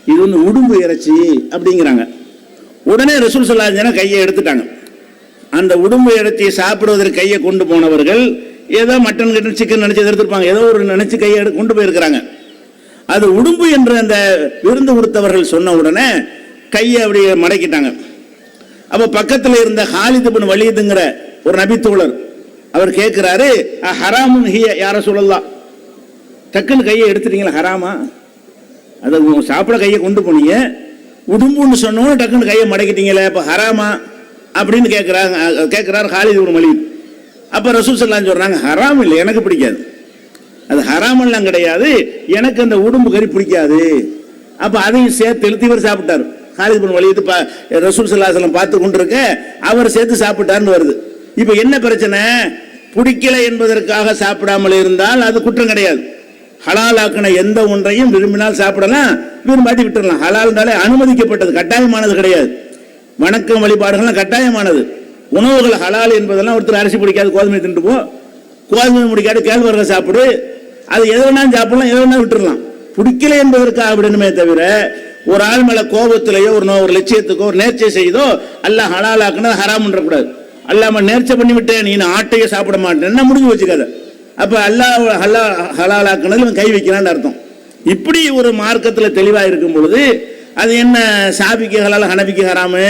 இது வந்து உடும்பு இறைச்சி அப்படிங்கிறாங்க. உடனே ரசூல் ஸல்லல்லாஹு அலைஹி வஸல்லம் கையை எடுத்துட்டாங்க. அந்த உடும்பு இறைச்சியை சாப்பிடுவதற்கு கையை கொண்டு போனவர்கள் ஏதோ மட்டன் கிட்டன் சிக்கன் நினைச்சு எடுத்துருப்பாங்க, ஏதோ ஒரு நினைச்சு கையை கொண்டு போயிருக்கிறாங்க. அது உடும்பு என்று அந்த விருந்து கொடுத்தவர்கள் சொன்ன உடனே கையை அப்படி மடக்கிட்டாங்க. அப்ப பக்கத்தில் இருந்த ஹாலித் இப்னு வலீதுங்கிற ஒரு நபித்தோழர் அவர் கேட்கிறாரு, ஹராமுன் ஹிய யா ரசூலல்லாஹ், டக்குன்னு கையை எடுத்துட்டீங்களா, ஹராமா? அதை சாப்பிட கையை கொண்டு போனீங்க, உடும்புன்னு சொன்னோன்னு டக்குன்னு கையை மடக்கிட்டீங்களே, இப்போ ஹராமா அப்படின்னு கேட்கிறார் ஹாலித் இப்னு வலீத். அப்ப ரசூல் ஸல்லல்லாஹு அலைஹி வஸல்லம் சொல்றாங்க, ஹராம் இல்லை, எனக்கு பிடிக்காது, அது ஹராமெல்லாம் கிடையாது, எனக்கு அந்த உடும்பு கறி பிடிக்காது. அப்ப அதையும் சேர்த்து எழுத்து இவர் சாப்பிட்டார். ஹாலித் இப்னு வலீத் ரசூல் ஸல்லல்லாஹு அலைஹி வஸல்லம் பார்த்து கொண்டிருக்க அவர் சேர்த்து சாப்பிட்டார்னு வருது. இப்ப என்ன பிரச்சனை? பிடிக்கல என்பதற்காக சாப்பிடாமல் இருந்தால் அது குற்றம் கிடையாது. ஹலாலாக்கின எந்த ஒன்றையும் விரும்பினால் சாப்பிடலாம், விரும்பாட்டி விட்டுடலாம். ஹலால்னாலே அனுமதிக்கப்பட்டது, கட்டாயமானது கிடையாது. வணக்கம் வழிபாடுகள்லாம் கட்டாயமானது. உணவுகள் ஹலால் என்பதெல்லாம் ஒருத்தர் அரிசி பிடிக்காது கோதுமை தின்று போ, கோதுமை முடிக்காது கேழ்வரகு சாப்பிடு, அது எது வேணாலும் சாப்பிடலாம், எது வேணாலும் விட்டுடலாம். பிடிக்கல என்பதற்காக விடணுமே தவிர ஒரு ஆள் மேல கோபத்திலேயோ ஒரு லட்சியத்துக்கோ ஒரு நேர்ச்சை செய்தோ அல்லாஹ் ஹலாலாக்குனது ஹராம் பண்ணக்கூடாது. அல்லாம நேர்ச்சை பண்ணி விட்டேன் நீ ஆட்டையை சாப்பிட மாட்டேன்னா முடிஞ்சு வச்சுக்காத. அப்ப அல்லாஹ் ஹலாலாக்குனது கை வைக்கிறான்னு அர்த்தம். இப்படி ஒரு மார்க்கத்தில் தெளிவா இருக்கும் பொழுது அது என்ன சாபிக்கு ஹலால் ஹனபிக்கு ஹராமு,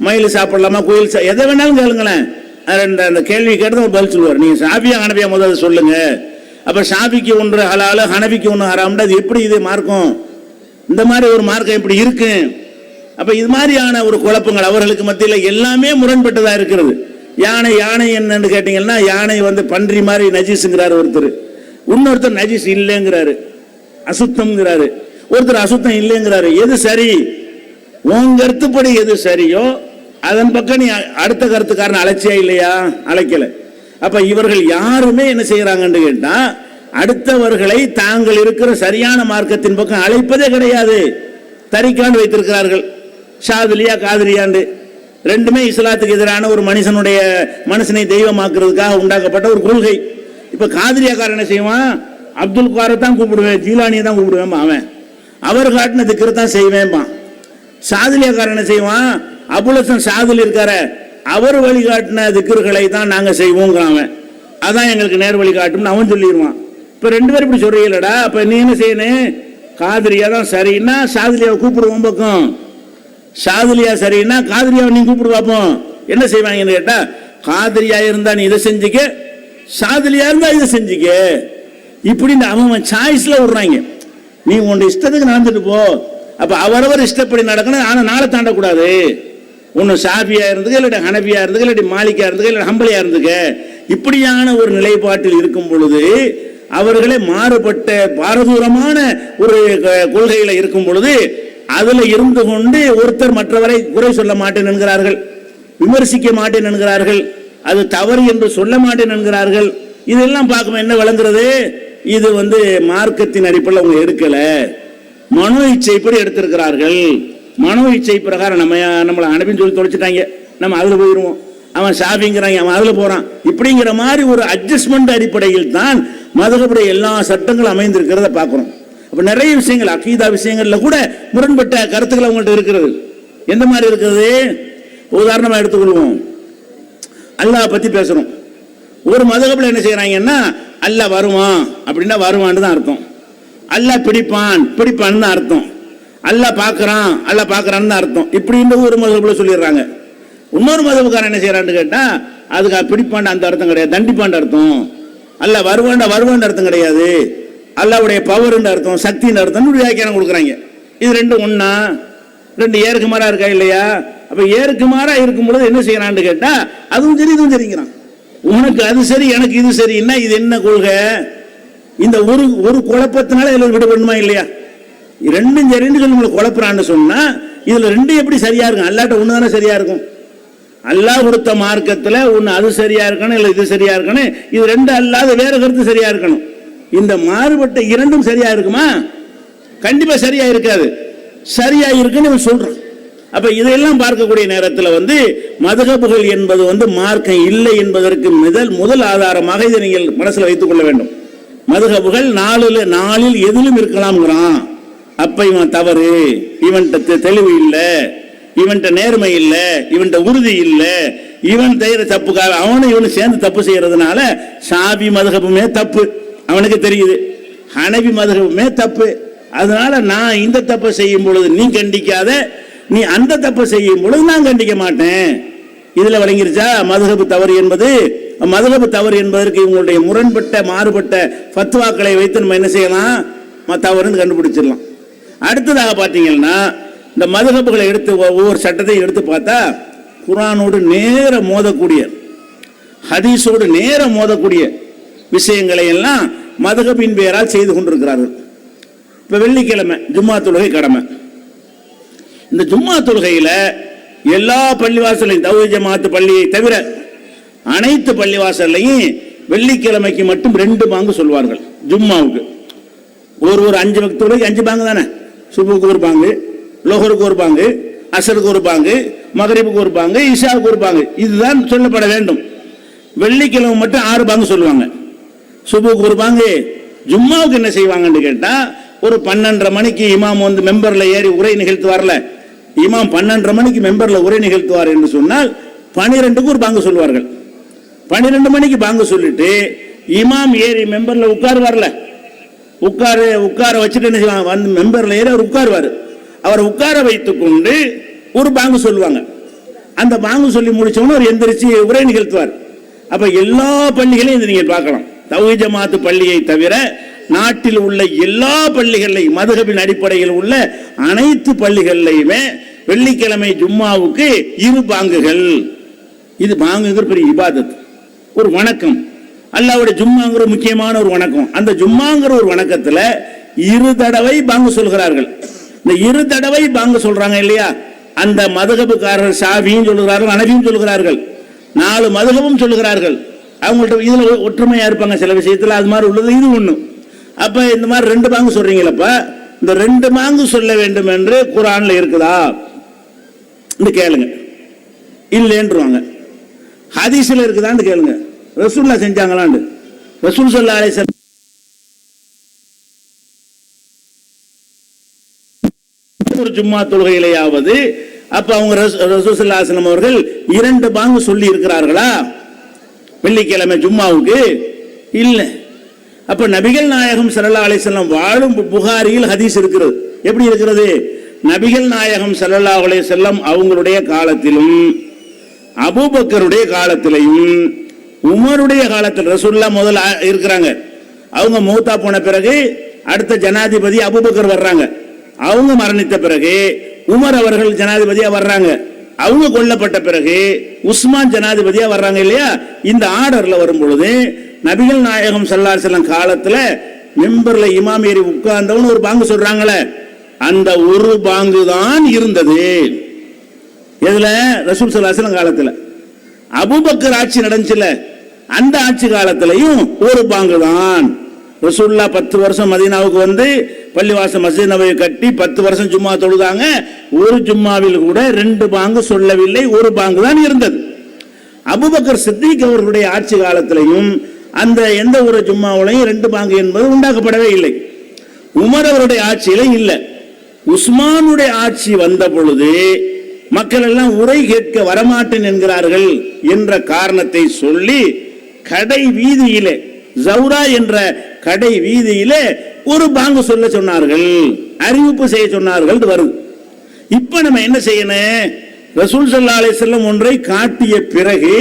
மயில் சாப்பிடலாமா, குயில் எதை வேணாலும் கேளுங்களேன். அந்த கேள்வி கேட்டு பதில் சொல்லுவார். நீங்க சாபியா ஹனபியா முதல்ல சொல்லுங்க. அப்ப சாபிக்கு ஒன்று ஹலால் ஹனபிக்கு ஒன்று ஹராம்னா அது எப்படி இது மார்க்கம்? இந்த மாதிரி ஒரு மார்க்கம் இப்படி இருக்கு. அப்ப இது மாதிரியான ஒரு குழப்பங்கள் அவர்களுக்கு மத்தியில் எல்லாமே முரண்பட்டதா இருக்கிறது. யானை என்னன்னு கேட்டீங்கன்னா யானை பன்றி மாதிரி நஜீஸ்ங்கிறாரு ஒருத்தர், இன்னொருத்தர் நஜீஸ் இல்லைங்கிறாரு, அசுத்தம்ங்கிறாரு, ஒருத்தர் அசுத்தம் இல்லைங்கிறாரு. எது சரி? உங்க கருத்துப்படி எது சரியோ அதன் பக்கம் நீ அடுத்த கருத்துக்காரன் அழைச்சியா இல்லையா? அழைக்கல. அப்ப இவர்கள் யாருமே என்ன செய்யறாங்கன்னு கேட்டா அடுத்தவர்களை தாங்கள் இருக்கிற சரியான மார்க்கத்தின் பக்கம் அழைப்பதே கிடையாது. தரிக்காண்டு வைத்திருக்கிறார்கள், ஷாதுலியா காதிரியாண்டு, ரெண்டுமே இஸ்லாத்துக்கு எதிரான ஒரு மனுஷனை தெய்வமாக்குறதுக்காக உண்டாக்கப்பட்ட ஒரு கொள்கை. இப்ப காதிரியாக்காரன் என்ன செய்வான்? அப்துல் காரை தான் கூப்பிடுவேன், ஜீலானியை தான் கூப்பிடுவேன், அவன் அவர் காட்டின திக்கரை தான் செய்வேன்பான். ஷாதுலியாக்காரன் என்ன செய்வான்? அபுலசன் ஷாதுலி இருக்கார அவர் வழிகாட்டின திக்கர்களை தான் நாங்க செய்வோங்கிறான். அதான் எங்களுக்கு நேர் வழி காட்டும்னு அவன் சொல்லிடுவான். இப்ப ரெண்டு பேரும் இப்படி சொல்றீங்களடா, அப்ப நீ என்ன செய்யணும்? காதிரியா தான் சரின்னா ஷாதுலியாவை கூப்பிடுவோம் பக்கம், ஷாதுலியா சரின்னா காதிரியாவை நீ கூப்பிடு பார்ப்போம். என்ன செய்வாங்கன்னு கேட்டா காதிரியா இருந்தா நீ இதை செஞ்சுக்க, ஷாதுலியா இருந்தா இதை செஞ்சுக்க. இப்படி இந்த அவன் சாய்ஸ்ல விடுறாங்க. நீ உன் இஷ்டத்துக்கு நடந்துட்டு போ. அப்ப அவரவர் இஷ்டப்படி நடக்கணும். ஆனா நாளை தாண்டக்கூடாது. ஒன்னு ஷாபியா இருந்துக்க, இல்லாட்டி ஹனபியா இருந்துக்க, இல்லாட்டி மாலிக்கா இருந்துக்க, இல்லாட்டி ஹம்பலியா இருந்துக்க. இப்படியான ஒரு நிலைப்பாட்டில் இருக்கும் பொழுது அவர்களே மாறுபட்ட பாரதூரமான ஒரு கொள்கையில இருக்கும் பொழுது அதுல இருந்து கொண்டு ஒருத்தர் மற்றவரை குறை சொல்ல மாட்டேன் என்கிறார்கள், விமர்சிக்க மாட்டேன் என்கிறார்கள், அது தவறு என்று சொல்ல மாட்டேன் என்கிறார்கள். இதெல்லாம் பார்க்கும் என்ன விளங்குறது? இது மார்க்கத்தின் அடிப்படையில் அவங்க எடுக்கல, மனோ இச்சைப்படி எடுத்திருக்கிறார்கள். மனோ இச்சை பிரகாரம் நம்மளை அனுப்பின்னு சொல்லி தொலைச்சிட்டாங்க, நம்ம அதுல போயிடுவோம். அவன் ஷாஃபிங்கிறாங்க, அவன் அதுல போறான். இப்படிங்கிற மாதிரி ஒரு அட்ஜஸ்ட்மெண்ட் அடிப்படையில் தான் மதுகபுடைய எல்லா சட்டங்களும் அமைந்திருக்கிறத பார்க்கிறோம். அப்ப நிறைய விஷயங்கள் அகீதா விஷயங்கள்ல கூட முரண்பட்ட கருத்துக்கள் அவங்கள்ட்ட இருக்கிறது. எந்த மாதிரி இருக்கிறது? உதாரணமா எடுத்துக்கொள்வோம். அல்லாஹ் பத்தி பேசுறோம். ஒரு மதுகபுல என்ன செய்யறாங்கன்னா அல்லாஹ் வருவான் அப்படின்னா வருவான்னு தான் அர்த்தம், அல்லாஹ் பிடிப்பான்னு தான் அர்த்தம், அல்லாஹ் பார்க்கறான்னு தான் அர்த்தம். இப்படின்னு ஒரு மதுகபுல சொல்லிடுறாங்க. இன்னொரு மதுபுக்காரன் என்ன செய்யறான்னு கேட்டா அதுக்கு பிடிப்பாண்ட அந்த அர்த்தம் கிடையாது, தண்டிப்பாண்ட அர்த்தம். அல்லாஹ் வருவாண்ட அர்த்தம் கிடையாது, அல்லாஹ்வுடைய பவர்ன்ற அர்த்தம், சக்தின்ற அர்த்தம் வியாக்கியானம் கொடுக்குறாங்க. இது ரெண்டும் ஒன்னா? ரெண்டு ஏருக்கு மாறா இருக்கா இல்லையா? அப்ப ஏருக்கு மாறா இருக்கும் பொழுது என்ன செய்யறான்னு கேட்டா அதுவும் சரி இதுவும் சரிங்கிறான். உனக்கு அது சரி எனக்கு இது சரின்னா இது என்ன கொள்கை? இந்த ஒரு குழப்பத்தினால இதுல விடுபடணுமா இல்லையா? ரெண்டும் சரின்னு சொல்லி உங்களை குழப்பறான்னு சொன்னா இதுல ரெண்டும் எப்படி சரியா இருக்கும்? அல்லாட்ட ஒண்ணுதானே சரியா இருக்கும். அல்லாஹ் கொடுத்த மார்க்கத்துல ஒண்ணு அது சரியா இருக்கணும், இல்ல இது சரியா இருக்கணும், இது ரெண்டு அல்லாத வேற கருத்து சரியா இருக்கணும். இந்த மாறுபட்ட இரண்டும் சரியா இருக்குமா? கண்டிப்பா சரியா இருக்காது. சரியா இருக்குன்னு இவன் சொல்றான். அப்ப இதையெல்லாம் பார்க்கக்கூடிய நேரத்தில் மதுஹபுகள் என்பது மார்க்கம் இல்லை என்பதற்கு முதல் ஆதாரமாக இதை நீங்கள் மனசுல வைத்துக் கொள்ள வேண்டும். மதுஹபுகள் நாளில் எதிலும் இருக்கலாம்ங்கிறான். அப்ப இவன் தவறு, இவன்கிட்ட தெளிவு இல்லை, இவன்கிட்ட நேர்மை இல்லை, இவன்கிட்ட உறுதி இல்லை, இவன் செய்யற தப்புக்காக அவனும் இவனு சேர்ந்து தப்பு செய்யறதுனால ஷாபி மதுஹபுமே தப்பு அவனுக்கு தெரியுது, ஹனபி மதுஹபுமே தப்பு, அதனால நான் இந்த தப்பை செய்யும் பொழுது நீ கண்டிக்காத, நீ அந்த தப்பை செய்யும் பொழுது நான் கண்டிக்க மாட்டேன். இதுல விளங்கிருச்சா மதுஹப் தவறு என்பது? மதுஹப் தவறு என்பதற்கு இவங்களுடைய முரண்பட்ட மாறுபட்ட ஃபத்வாக்களை வைத்து நம்ம என்ன செய்யலாம், தவறுன்னு கண்டுபிடிச்சிடலாம். அடுத்ததாக பார்த்தீங்கன்னா இந்த மதுஹப்களை எடுத்து ஒவ்வொரு சட்டத்தையும் எடுத்து பார்த்தா குர்ஆனோடு நேர மோதக்கூடிய, ஹதீஸோடு நேர மோதக்கூடிய விஷயங்களை எல்லாம் மதுஹபின் பெயரால் செய்து கொண்டிருக்கிறார்கள். இப்போ வெள்ளிக்கிழமை ஜும்மா தொழுகை கடமை. இந்த ஜும்மா தொழுகையில் எல்லா பள்ளிவாசலையும் தௌஹீத் ஜமாஅத் பள்ளியை தவிர அனைத்து பள்ளிவாசல்லையும் வெள்ளிக்கிழமைக்கு மட்டும் 2 பாங்கு சொல்வார்கள். ஜும்மாவுக்கு ஒரு 5 வக்து தொழுகைக்கு 5 பாங்கு தானே. சுபுக்கு ஒரு பாங்கு, லோஹருக்கு ஒரு பாங்கு, அசருக்கு ஒரு பாங்கு, மகரிபுக்கு ஒரு பாங்கு, இஷாவுக்கு ஒரு பாங்கு, இதுதான் சொல்லப்பட வேண்டும். வெள்ளிக்கிழமை மட்டும் 6 பாங்கு சொல்லுவாங்க. சுபுக்கு ஒரு பாங்கு. ஜும்மாவுக்கு என்ன செய்வாங்கன்னு கேட்டா, ஒரு 12:30 மணிக்கு இமாம் வந்து மெம்பர்ல ஏறி உரை நிகழ்த்துவார்ல, இமாம் 12:30 மணிக்கு மெம்பர்ல உரை நிகழ்த்துவார் என்று சொன்னால் 12க்கு ஒரு பாங்கு சொல்வார்கள். 12 மணிக்கு பாங்கு சொல்லிட்டு இமாம் ஏறி மெம்பர்ல உட்காருவார்ல, உட்கார வச்சுட்டு என்ன செய்வாங்க, வந்து மெம்பர்ல ஏறி அவர் உட்காருவார். அவரை உட்கார வைத்துக் கொண்டு ஒரு பாங்கு சொல்லுவாங்க. அந்த பாங்கு சொல்லி முடிச்சவொன்னு அவர் எந்திரிச்சு உரை நிகழ்த்துவார். அப்ப எல்லா பள்ளிகளையும் இதை நீங்க பார்க்கலாம். தௌஹீத் ஜமாஅத் பள்ளியை தவிர நாட்டில் உள்ள எல்லா பள்ளிகளையும் மதுஹபின் அடிப்படையில் உள்ள அனைத்து பள்ளிகளையுமே வெள்ளிக்கிழமை ஜும்மாவுக்கு 2 பாங்குகள். இது பாங்குங்கிற பெரிய இபாதத், ஒரு வணக்கம். அல்லாஹ்வுடைய ஜும்மாங்கிற முக்கியமான ஒரு வணக்கம். அந்த ஜும்மாங்கிற ஒரு வணக்கத்துல 2 தடவை பாங்கு சொல்கிறார்கள். இந்த 2 தடவை பாங்கு சொல்றாங்க இல்லையா, அந்த மதுஹபுக்காரர் ஷாஃபியும் சொல்கிறார்கள், ஹனஃபியும் சொல்கிறார்கள், 4 மதுஹபும் சொல்கிறார்கள். அவங்கள்ட்ட இதுல ஒற்றுமையா இருப்பாங்க சில விஷயத்துல, அது மாதிரி உள்ளது இது ஒண்ணு. அப்ப இந்த மாதிரி 2 பாங்கு சொல்றீங்களப்ப, இந்த 2 பாங்கு சொல்ல வேண்டும் என்று குர்ஆன்ல இருக்குதா கேளுங்க. இல்லைன்றுவாங்க. ஹதீஸ்ல இருக்குதான்னு கேளுங்க. ரசூலுல்லாஹ் செஞ்சாங்களான்னு. ரசூல் ஸல்லல்லாஹு அலைஹி வஸல்லம் ஒரு ஜும்மா தொழுகையிலேயாவது அப்ப அவங்க ரசூல் ஸல்லல்லாஹு அலைஹி வஸல்லம் அவர்கள் 2 பாங்கு சொல்லி இருக்கிறார்களா வெள்ளிக்கிழமை ஜும்மாவுக்கு? இல்லை. அப்ப நபிகள் நாயகம் ஸல்லல்லாஹு அலைஹி வஸல்லம் வாழும் புகாரியில் ஹதீஸ் இருக்கிறது. எப்படி இருக்கிறது? நபிகள் நாயகம் ஸல்லல்லாஹு அலைஹி வஸல்லம் அவங்களுடைய காலத்திலும் அபூபக்கருடைய காலத்திலையும் உமருடைய காலத்தில் ரசூலுல்லாஹ் முதல்ல இருக்கிறாங்க. அவங்க மௌத்தா போன பிறகு அடுத்த ஜனாதிபதி அபூபக்கர் வர்றாங்க. அவங்க மரணித்த பிறகு உமர் அவர்கள் ஜனாதிபதியா வர்றாங்க. அவங்க கொல்லப்பட்ட பிறகு உஸ்மான் ஜனாதிபதியா வர்றாங்க இல்லையா? இந்த ஆர்டர்ல வரும் பொழுது நபிகள் நாயகம் ஸல்லல்லாஹு அலைஹி வஸல்லம் காலத்துல மிம்பர்ல இமாம் ஏறி உட்கார்ந்தவன் ஒரு பாங்கு சொல்றாங்களே, அந்த ஒரு பாங்கு தான் இருந்தது. எதுல? ரசூல் ஸல்லல்லாஹு அலைஹி வஸல்லம் காலத்துல. அபூபக்கர் ஆட்சி நடந்துச்சுல, அந்த ஆட்சி காலத்திலையும் ஒரு பாங்கு தான். ரசூலுல்லாஹ் 10 வருஷம் மதீனாவுக்கு வந்து பள்ளிவாசல் மஸ்ஜித் நபவி கட்டி 10 வருஷம் ஜும்மா தொழுதாங்க. ஒரு ஜும்மாவில் கூட 2 பாங்கு சொல்லவில்லை, ஒரு பாங்கு தான் இருந்தது. அபூபக்கர் சித்திக் அவர்களுடைய ஆட்சி காலத்திலையும் அந்த எந்த ஒரு ஜும்மாவிலையும் 2 பாங்கு என்பது உண்டாக்கப்படவே இல்லை. உமர் அவருடைய ஆட்சியில இல்லை. உஸ்மானுடைய ஆட்சி வந்த பொழுது மக்கள் எல்லாம் உரை கேட்க வரமாட்டேன் என்கிறார்கள் என்ற காரணத்தை சொல்லி கடை வீதியிலே, ஜௌரா என்ற கடை வீதியிலே ஒரு பாங்கு சொல்ல சொன்னார்கள், அறிவிப்பு செய்ய சொன்னார்கள் வருது. இப்ப நம்ம என்ன செய்யணும்? ரசூல் ஸல்லல்லாஹு அலைஹி வஸல்லம் ஒன்றை காட்டிய பிறகு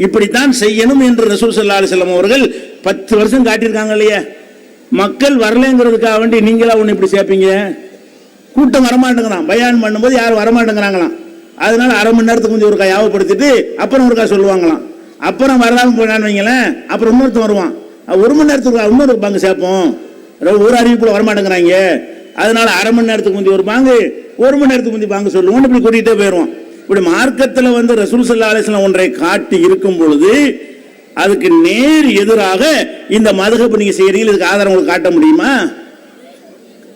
இப்படித்தான் செய்யணும் என்று ரசூல் ஸல்லல்லாஹு அலைஹி வஸல்லம் அவர்கள் 10 வருஷம் காட்டியிருக்காங்க இல்லையா? மக்கள் வரலங்கிறதுக்காக வேண்டி நீங்களா ஒன்று இப்படி சேர்ப்பீங்க? கூட்டம் வரமாட்டேங்கிறான், பயான் பண்ணும்போது யாரும் வரமாட்டேங்கிறாங்களாம். அதனால அரை மணி நேரத்துக்கு கொஞ்சம் ஒருக்கா யாவப்படுத்திட்டு அப்புறம் ஒருக்கா சொல்லுவாங்களாம். அப்புறம் வரலாமல் போனான்னு வைங்களேன், அப்புறம் இன்னொருத்தன் வருவான், 1 மணி நேரத்துக்கு இன்னொரு பாங்கு சேர்ப்போம், ஒரு அறிவிப்புல வரமாட்டேங்கிறாங்க, அதனால அரை மணி நேரத்துக்கு முந்தி ஒரு பாங்கு, 1 மணி நேரத்துக்கு முந்தி பாங்கு சொல்லுவோம், இப்படி கூட்டிகிட்டே போயிடுவோம். இப்படி மார்க்கத்தில் வந்து ரசூல் ஸல்லல்லாஹு அலைஹி வஸல்லம் ஒன்றை காட்டி இருக்கும் பொழுது அதுக்கு நேர் எதிராக இந்த மதுஹப் நீங்க செய்யறீங்க, இதுக்கு ஆதாரம் உங்களுக்கு காட்ட முடியுமா?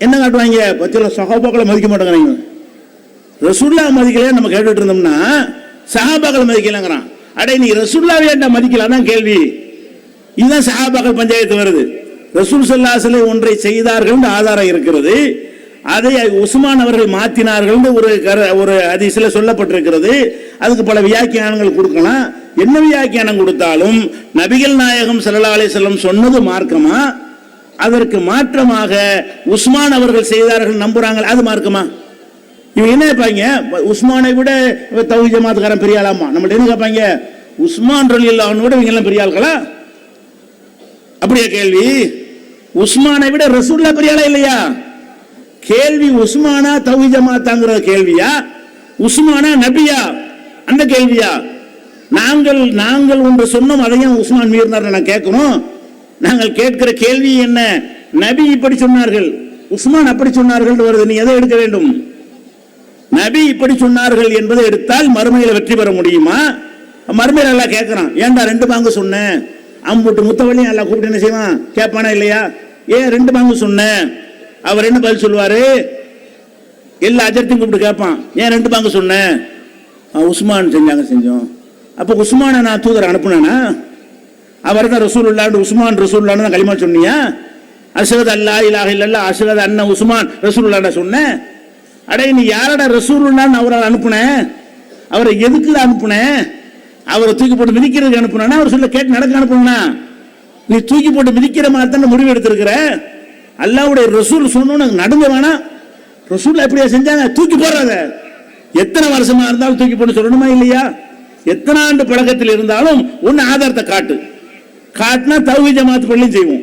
என்ன காட்டுவாங்க? பத்தில சஹாபாக்களை மதிக்க மாட்டேங்கிறாங்க. ரசூலுல்லாஹ் மதிக்கல நம்ம கேட்டுட்டு இருந்தோம்னா சஹாபாக்களை மதிக்கலங்கிறான். அடே நீ ரசூலுல்லாஹ் ஏன்டா மதிக்கலாம் தான் கேள்வி. இதுதான் சஹாபாக்கள் பஞ்சாயத்து வருது. ரசூல் ஸல்லல்லாஹு அலைஹி வஸல்லம் ஒன்றை செய்தார்கள் ஆதாரம் இருக்கிறது, அதை உஸ்மான் அவர்கள் மாற்றினார்கள் ஒரு ஹதீஸ்ல சொல்லப்பட்டிருக்கிறது. அதுக்கு பல வியாக்கியானங்கள் கொடுக்கலாம். என்ன வியாக்கியானம் கொடுத்தாலும் நபிகள் நாயகம் ஸல்லல்லாஹு அலைஹி வஸல்லம் சொன்னது மார்க்கமா அதற்கு மாற்றமாக உஸ்மான் அவர்கள் செய்தார்கள் நம்புறாங்க. அது மார்க்கமா? இவங்க என்ன கேட்பாங்க, உஸ்மானை விட தௌஹீத் ஜமாத்துக்காரன் பெரிய ஆளாமா? நம்மள்ட்ட என்ன கேட்பாங்க, உஸ்மான் ரலியல்லாஹு அன்ஹு விட இவங்க எல்லாம் பெரிய ஆள்களா? அப்படியே கேள்வி. உஸ்மானை விட ரசூலுல்லாஹ் பெரிய ஆளா இல்லையா? கேள்வி உஸ்மானா தௌஹீத் ஜமாத்தாங்கிற கேள்வியா, உஸ்மானா நபியா அந்த கேள்வியா? நாங்கள் ஒன்று சொன்னோம், அதையும் உஸ்மான் மீறினார் நான் கேட்கணும். நாங்கள் கேட்கிற கேள்வி என்ன? நபி இப்படி சொன்னார்கள், உஸ்மான் அப்படி சொன்னார்கள் வருது. நீ எதை எடுக்க வேண்டும்? நபி இப்படி சொன்னார்கள் என்பதை எடுத்தால் மறுமையில் வெற்றி பெற முடியுமா? மறுமையில் எல்லாம் கேட்கிறான், ஏன்டா 2 பாங்கு சொன்னேன்? அம்புட்டு முத்தவள்ளியும் எல்லாம் கூப்பிட்டு என்ன செய்வான், கேட்பானா இல்லையா? ஏன் 2 பாங்கு சொன்னேன்? அவர் என்ன பதில் சொல்லுவாரு? எல்லா அஜர்த்தையும் கூப்பிட்டு கேட்பான், ஏன் 2 பாங்கு சொன்னேன்? உஸ்மான் செஞ்சோம். அப்போ உஸ்மானை நான் தூதர் அனுப்புனா? அவர் தான் ரசூலுல்லாஹ், உஸ்மான் ரசூலுல்லாஹ்னு தான் கலிமா சொன்னியா? அஷ்ஹது அல்லா இலாஹ இல்லல்லாஹ் அஷ்ஹது அன்ன உஸ்மான் ரசூலுல்லாஹ் சொன்னேன். அடே நீ யாரடா ரசூலுல்லாஹ்னு அவரை அனுப்புன? அவரை எதுக்கு அனுப்புன? அவரை தூக்கி போட்டு மிதிக்கிறதுக்கு அனுப்புனா? அவர் சொல்ல கேட்டு நடக்க அனுப்புனா? நீ தூக்கி போட்டு மிதிக்கிற மாதிரி தான் முடிவு எடுத்திருக்கிற. அல்லாஹ்வுடைய ரசூல் சொன்னோன்னு நடந்து வேணா? ரசூல் எப்படியா செஞ்சாங்க? தூக்கி போடுறத எத்தனை வருஷமா இருந்தாலும் தூக்கி போட்டு சொல்லணுமா இல்லையா? எத்தனை ஆண்டு பழக்கத்தில் இருந்தாலும் ஒன்னு ஆதாரத்தை காட்டினா தௌஹீத் ஜமாத் பள்ளியும் செய்வோம்.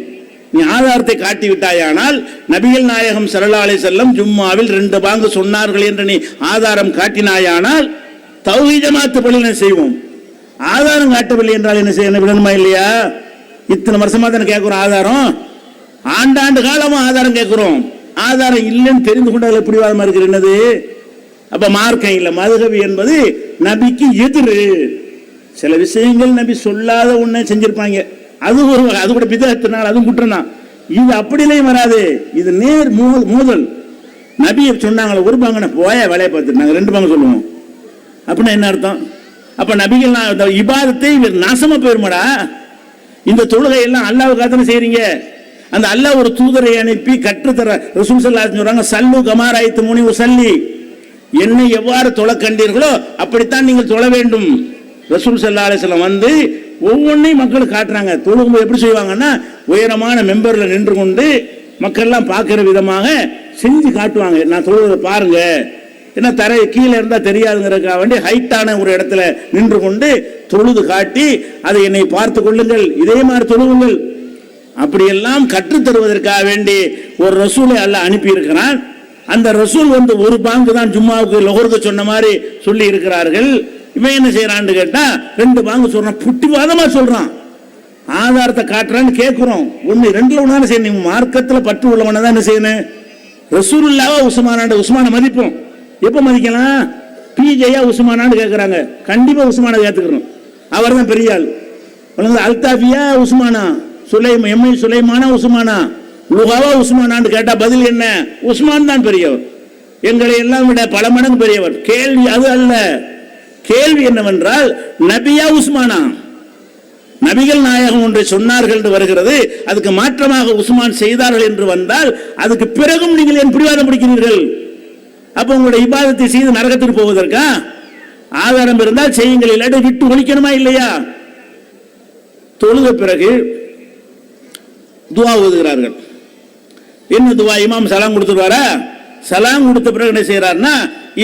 நீ ஆதாரத்தை காட்டி விட்டாயானால் நபிகள் நாயகம் ஸல்லல்லாஹு அலைஹி வஸல்லம் ஜும்மாவில் 2 பாங்கு சொன்னார்கள் என்று நீ ஆதாரம் காட்டினாயானால் தௌஹீத் ஜமாத் பள்ளியை செய்வோம். ஆதாரம் காட்டவில்லை என்றால் என்ன செய்யணும்? விடணுமா இல்லையா? இத்தனை வருஷமா தானே கேட்கிறோம் ஆதாரம், ஆண்டாண்டு காலமா ஆதாரம் கேட்கிறோம். ஆதாரம் இல்லைன்னு தெரிந்து கொண்டால் எப்படி வாதமா இருக்கிறது? என்னது? அப்ப மார்க்கம் இல்லை. மதுஹப் என்பது நபிக்கு எதிர். சில விஷயங்கள் நபி சொல்லாத ஒண்ணு செஞ்சிருப்பாங்க, அது கூட பிதஅத்னால அதுவும் குற்றம் தான். இது அப்படிலையும் வராது, இது நேர் மோதல். நபி சொன்னாங்களே 1 பாங்க போய வேலையை பார்த்துட்டு நாங்கள் 2 பாங்க சொல்லுவோம் அப்படின்னா என்ன அர்த்தம்? அப்ப நபிகள் இபாதத்தை நாசமா போயிருமாடா? இந்த தொழுகை எல்லாம் அல்லாஹ்வுக்காக தானே செய்றீங்க. அந்த அல்லாஹ் ஒரு தூதரை அனுப்பி கற்றுத்தர ரசூல் ஸல்லல்லாஹு அலைஹி வஸல்லம் சொல்றாங்க, சல்லு கமா ரஅய்துமூனி உஸல்லி, என்னை எவ்வாறு தொழ கண்டீர்களோ அப்படித்தான் நீங்கள் தொழ வேண்டும். ரசூல் ஸல்லல்லாஹு அலைஹி வஸல்லம் வந்து ஒவ்வொன்றையும் மக்களுக்கு காட்டுறாங்க. தொழுகும்போது எப்படி செய்வாங்கன்னா, உயரமான மெம்பர்ல நின்று கொண்டு மக்கள்லாம் பார்க்கிற விதமாக செஞ்சு காட்டுவாங்க. நான் தொழுவதை பாருங்க, ஏன்னா தரை கீழே இருந்தா தெரியாதுங்கிறதுக்காக வேண்டி ஹைட்டான ஒரு இடத்துல நின்று கொண்டு தொழுது காட்டி அதை என்னை பார்த்து கொள்ளுங்கள், இதே மாதிரி தொழுவுங்கள், அப்படியெல்லாம் கற்றுத்தருவதற்காக வேண்டி ஒரு ரசூலை அல்லாஹ் அனுப்பி இருக்கிறான். அந்த ரசூல் வந்து 1 பாங்கு தான் ஜும்மாவுக்கு லொஹருக்கு சொன்ன மாதிரி சொல்லி இருக்கிறார்கள். இவன் என்ன செய்யறான்னு கேட்டா 2 பாங்கு சொல்றான், புட்டிவாதமா சொல்றான். ஆதாரத்தை காட்டுறான்னு கேட்கிறோம். 1 2ல ஒண்ணு தானே செய்யணும். மார்க்கத்துல பற்று உள்ளவன தான் என்ன செய்யணும்? ரசூலுல்லாஹ் உஸ்மானை மதிப்போம். எப்ப மதிக்கலாம்? பிஜேயா உஸ்மானான்னு கேட்கறாங்க, கண்டிப்பா உஸ்மானை ஏத்துக்கிறோம். அவர் தான் பெரிய ஆள். அல்தாஃபியா உஸ்மானா, எம்ஐ சுலைமானா உஸ்மானா, லுகாவா உஸ்மானான்னு கேட்டா பதில் என்ன? உஸ்மான் தான் பெரியவர், எங்களை எல்லாம் விட பல மடங்கு பெரியவர். கேள்வி அது அல்ல. கேள்வி என்னவென்றால், நபியா உஸ்மானா? நபிகள் நாயகம் ஒன்றை சொன்னார்கள் என்று வருகிறது, அதுக்கு மாற்றமாக உஸ்மான் செய்தார்கள் என்று வந்தால் அதுக்கு பிறகும் நீங்கள் ஏன் பிடிவாதம் பிடிக்கிறீர்கள்? அப்ப உங்களுடைய இபாதத்தை செய்து நரகத்திற்கு போவதற்கா? ஆதாரம் இருந்தால் செய்யுங்கள், இல்லாட்டி விட்டு ஒழிக்கணுமா இல்லையா? தொழுத பிறகு துவா ஓதுகிறார்கள். என்ன துவா? இமாம் சலாம் கொடுத்துருவாரா? சலாம் கொடுத்த பிறகு என்ன செய்யறாருன்னா,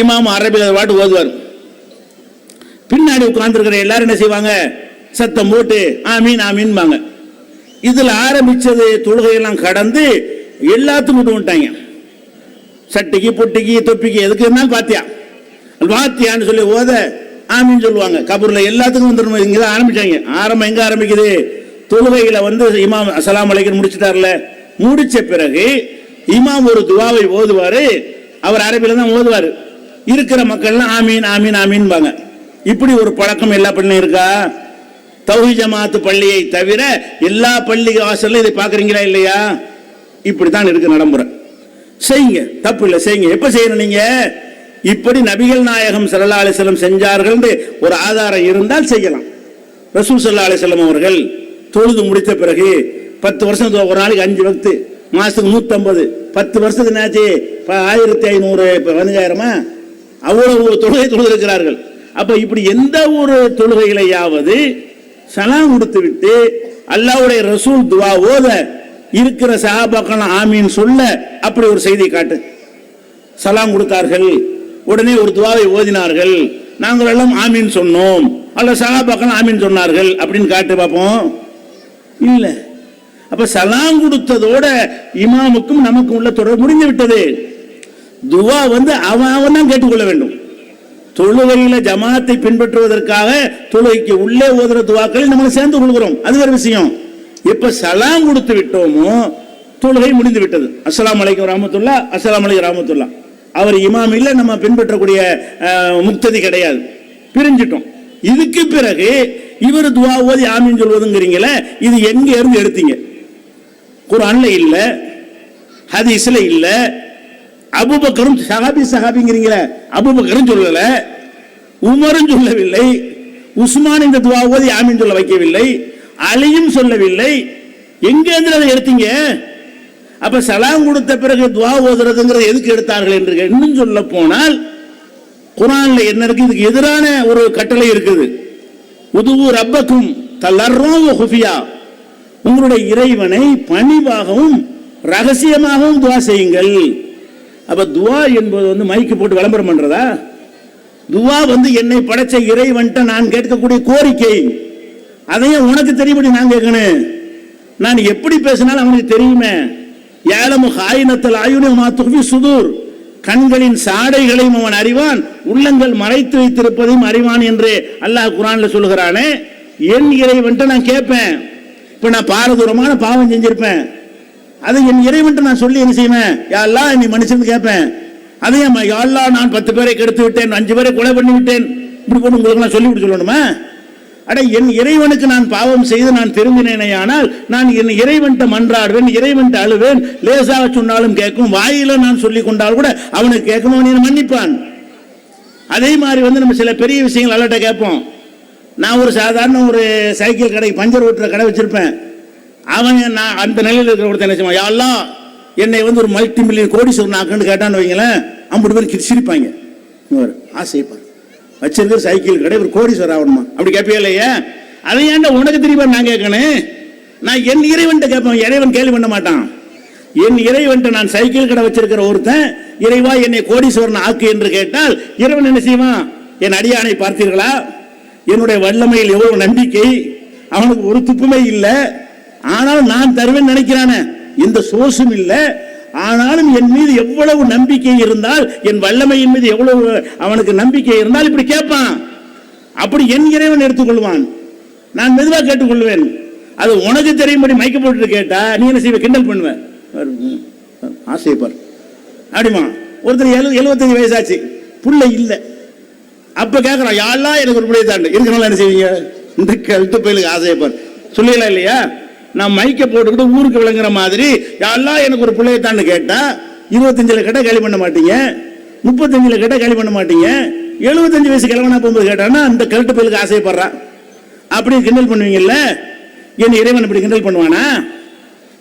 இமாம் அரபியில் பாட்டு ஓதுவார். பின்னாடி உட்கார்ந்துருக்கிற எல்லாரும் என்ன செய்வாங்க? சத்தம் போட்டு ஆமீன் ஆமீன்பாங்க. இதுல ஆரம்பிச்சது தொழுகையெல்லாம் கடந்து எல்லாத்துக்கும் விட்டு விட்டாங்க. சட்டிக்கு பொட்டிக்கு தொப்பிக்கு எதுக்கு இருந்தாலும் பாத்தியான்னு சொல்லி ஓத ஆமீன் சொல்லுவாங்க. கபூர்ல எல்லாத்துக்கும் வந்துடும். இங்கதான் ஆரம்பிச்சாங்க. ஆரம்பம் எங்க ஆரம்பிக்குது? தொழுகையில வந்து இமாம் அஸ்ஸலாமு அலைக்கும் முடிச்சுட்டார்ல, முடிச்ச பிறகு இமாம் ஒரு துவாவை ஓதுவாரு. அவர் அரபியில தான் ஓதுவாரு. இருக்கிற மக்கள்லாம் ஆமீன் ஆமீன் ஆமீன்பாங்க. இப்படி ஒரு பழக்கம் எல்லா பள்ளியும் இருக்கா? தௌஹீத் ஜமாத் பள்ளியை தவிர எல்லா பள்ளி வாசல்ல இதை பாக்குறீங்களா இல்லையா? இப்படித்தான் இருக்கு நடைமுறை. செய்யுங்க, தப்பு இல்லை, செய்யுங்க. எப்ப செய்யணும்? நீங்க இப்படி நபிகள் நாயகம் ஸல்லல்லாஹு அலைஹி வஸல்லம் செஞ்சார்கள் ஒரு ஆதாரம் இருந்தால் செய்யலாம். ரசூல் ஸல்லல்லாஹு அலைஹி வஸல்லம் அவர்கள் தொழுது முடித்த பிறகு 10 வருஷம் ஒரு நாளைக்கு 5 வக்து, மாசத்துக்கு 150, 10 வருஷத்துக்கு என்னாச்சு? 1500, 15,000 அவ்வளவு தொழுகை தொழுதிருக்கிறார்கள். அப்ப இப்படி எந்த ஒரு தொழுகைகளையாவது சலாம் கொடுத்து விட்டு அல்லாஹ்வுடைய ரசூல் துவா ஓத இருக்கிற சஹாபாக்கள் ஆமீன் சொல்ல அப்படி ஒரு செய்தி காட்டு. சலாம் கொடுத்தார்கள், உடனே ஒரு துவாவை ஓதினார்கள், நாங்கள் எல்லாம் ஆமீன் சொன்னோம், அல்ல சஹாபாக்கள் ஆமீன் சொன்னார்கள் அப்படின்னு காட்டு பார்ப்போம். இல்ல, அப்ப சலாம் கொடுத்ததோட இமாமுக்கும் நமக்கும் உள்ள தொடர்பு முடிந்து விட்டது. துவா அவன் தான் கேட்டுக்கொள்ள வேண்டும். தொழுகையில ஜமாத்தை பின்பற்றுவதற்காக தொழுகைக்கு உள்ளே ஓதுற துவாக்களை நம்ம சேர்ந்து கொள்கிறோம், அது வேற விஷயம். எப்ப சலாம் கொடுத்து விட்டோமோ தொழுகை முடிந்து விட்டது. அஸ்ஸலாமு அலைக்கும் ரஹ்மத்துல்லா, அஸ்ஸலாமு அலைக்கும் ரஹ்மத்துல்லா. அவர் இமாம் இல்ல, நம்ம பின்பற்றக்கூடிய முக்ததி கிடையாது, பிரிஞ்சிட்டோம். இதுக்கு பிறகு இவர் துவா ஓதி ஆமீன் சொல்வதுங்கிறீங்களே, இது எங்க இருந்து எடுத்தீங்க? குர்ஆன்ல இல்ல, ஹதீஸ்ல இல்ல. அபூபக்கரும் சஹாபிங்கிறீங்களே, அபூபக்கரும் சொல்லல, உமரும் சொல்லவில்லை, உஸ்மான் இந்த துவா ஓதி ஆமீன் சொல்ல வைக்கவில்லை, அலியும் சொல்லவில்லை. எங்க இருந்து அதை எடுத்தீங்க? அப்ப சலாம் கொடுத்த பிறகு துவா ஓதுறதுங்கிறது எதுக்கு எடுத்தார்கள் என்று இன்னும் சொல்ல போனால் குர்ஆன்ல என்ன இருக்கு? இதுக்கு எதிரான ஒரு கட்டளை இருக்குது. உதுவு ரப்பக்கும் தலர்ரும் ஹுஃபியா, உங்களுடைய இறைவனை பணிவாகவும் ரகசியமாகவும் துவா செய்யுங்கள். அப்ப துவா என்பது மைக்கு போட்டு விளம்பரம் பண்றதா? துவா என்னை படைச்ச இறைவன்ட்ட நான் கேட்கக்கூடிய கோரிக்கை. அதையும் உனக்கு தெரியும்படி நான் கேட்கணும். நான் எப்படி பேசினாலும் அவனுக்கு தெரியுமே. யாலமு ஹாயினத்தல் ஆயுனி மா துஃபி சுதூர், கண்களின் சாடைகளையும் அவன் அறிவான், உள்ளங்கள் மறைத்து வைத்திருப்பதையும் அறிவான் என்று அல்லாஹ் குர்ஆன்ல சொல்லுகிறானே. என் இறைவன்ட்ட நான் கேட்பேன். இப்ப நான் பாரதூரமான பாவம் செஞ்சிருப்பேன், அதை என் இறைவன்ட்ட நான் சொல்லி என்ன செய்வேன்? யா அல்லாஹ் நீ மனுஷன் கேட்பேன். அதையே யா அல்லாஹ் நான் 10 பேரை கெடுத்து விட்டேன், 5 பேரை கொலை பண்ணி விட்டேன், இப்படி போட்டு உங்களுக்கு நான் சொல்லி சொல்லணுமா? அட, என் இறைவனுக்கு நான் பாவம் செய்து நான் திரும்பினேனே ஆனால் நான் என் இறைவன்ட்ட மன்றாடுவேன், இறைவன்ட்ட அழுவேன். லேசாக சொன்னாலும் கேட்கும், வாயில நான் சொல்லி கொண்டால் கூட அவனுக்கு கேட்கும், அவன் மன்னிப்பான். அதே மாதிரி நம்ம சில பெரிய விஷயங்கள் அல்லட்ட கேட்போம். நான் ஒரு சாதாரண ஒரு சைக்கிள் கடை, பஞ்சர் ஓட்டுற கடை வச்சிருப்பேன். அவன் நான் அந்த நிலையில் இருக்கிற ஒருத்தன் என்ன செய்வான்? யா அல்லாஹ் என்னை ஒரு மல்டி மில்லியன் கோடீஸ்வரன் ஆக்கன்னு கேட்டான்னு வைங்களேன், 50 பேர் சிரிப்பாங்க. ஆசைப்பார் வச்சிருக்கிற சைக்கிள் கடை ஒரு கோடீஸ்வரர் ஆகணுமா அப்படி கேட்பே இல்லையே. அதை ஏன்டா உனக்கு தெரியுமா நான் கேட்கணும்? நான் என் இறைவன்ட்ட கேட்பேன், இறைவன் கேள்வி பண்ண மாட்டான். என் இறைவன்ட்ட நான் சைக்கிள் கடை வச்சிருக்கிற ஒருத்தன், இறைவா என்னை கோடீஸ்வரன் ஆக்கு என்று கேட்டால் இறைவன் என்ன செய்வான்? என் அடியானை பார்த்தீர்களா? என்னுடைய வல்லமையில் எவ்வளவு நம்பிக்கை, அவனுக்கு ஒரு துப்புமே இல்லை, ஆனால் நான் தருவேன் நினைக்கிறானே, எந்த சோர்ஸும் இல்லை. ஆனாலும் என் மீது எவ்வளவு நம்பிக்கை இருந்தால், என் வல்லமையின் மீது எவ்வளவு அவனுக்கு நம்பிக்கை இருந்தால் இப்படி கேட்பான். அப்படி என் இறைவன் எடுத்துக்கொள்வான். நான் மெதுவாக கேட்டுக்கொள்வேன். அது உனக்கு தெரியும்படி மைக்க போட்டு கேட்டா நீ என்ன செய்வ? கிண்டல் பண்ணுவேன். ஆசைப்பார் அப்படிமா. ஒருத்தர் 75 வயசாச்சு, புள்ள இல்லை. அப்ப கேட்கறான், யா அல்லாஹ் எனக்கு ஒரு பிள்ளை தாண்டு இருக்கனால என்ன செய்வீங்க? இந்த கழுத்து பயிலுக்கு ஆசைப்பார் சொல்லலாம் இல்லையா? நான் மைக்க போட்டுக்கிட்டு ஊருக்கு விளங்குற மாதிரி யா அல்லாஹ் எனக்கு ஒரு பிள்ளையை தான்னு கேட்டா 25 கேட்டா கேள்வி பண்ண மாட்டீங்க, 35 கேட்டா கேள்வி பண்ண மாட்டீங்க, 75 வயசு கிழவனா போகும்போது கேட்டான்னா அந்த கழுத்து பயிலுக்கு ஆசைப்படுறான் அப்படி கிண்டல் பண்ணுவீங்கல்ல. என் இறைவன் இப்படி கிண்டல் பண்ணுவானா?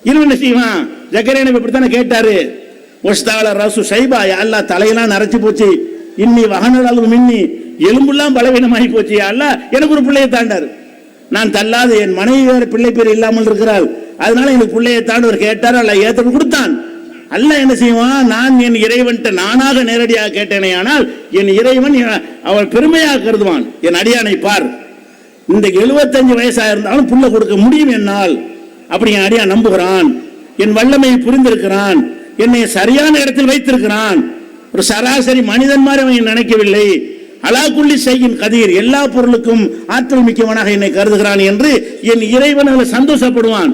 இறைவன் என்ன செய்வான்? ஜக்கரியா நபி இப்படித்தானே கேட்டாரு. ஒஸ்தால ரசு சைபா, யா அல்லாஹ் தலையெல்லாம் நரைச்சு போச்சு, இன்னி வகனல் அளவு மின்னி, எலும்புலாம் பலவீனமாகி போச்சு, யா அல்லாஹ் எனக்கு ஒரு பிள்ளையை தாண்டாரு. நான் தள்ளாது, என் மனைவி வேறு பிள்ளை பேர் இல்லாமல் இருக்கிறாள், அதனால எனக்கு பிள்ளையை தாண்டு ஒரு கேட்டார், அல்ல ஏற்று கொடுத்தான். அல்ல என்ன செய்வான்? நான் என் இறைவன்ட்ட நானாக நேரடியாக கேட்டேனே ஆனால் என் இறைவன் அவள் பெருமையாக கருதுவான். என் அடியானை பார், இந்த 75 வயசாக இருந்தாலும் புள்ள கொடுக்க முடியும் என்னால். அப்படி என் அடியான் நம்புகிறான், என் வல்லமையை புரிந்திருக்கிறான், என்னை சரியான இடத்தில் வைத்திருக்கிறான். ஒரு சராசரி மனிதன் மாதிரி அவன் நினைக்கவில்லை. அலாக்குள்ளி செய்யும் கதீர், எல்லா பொருளுக்கும் ஆற்றல் மிக்கவனாக என்னை கருதுகிறான் என்று என் இறைவன் சந்தோஷப்படுவான்.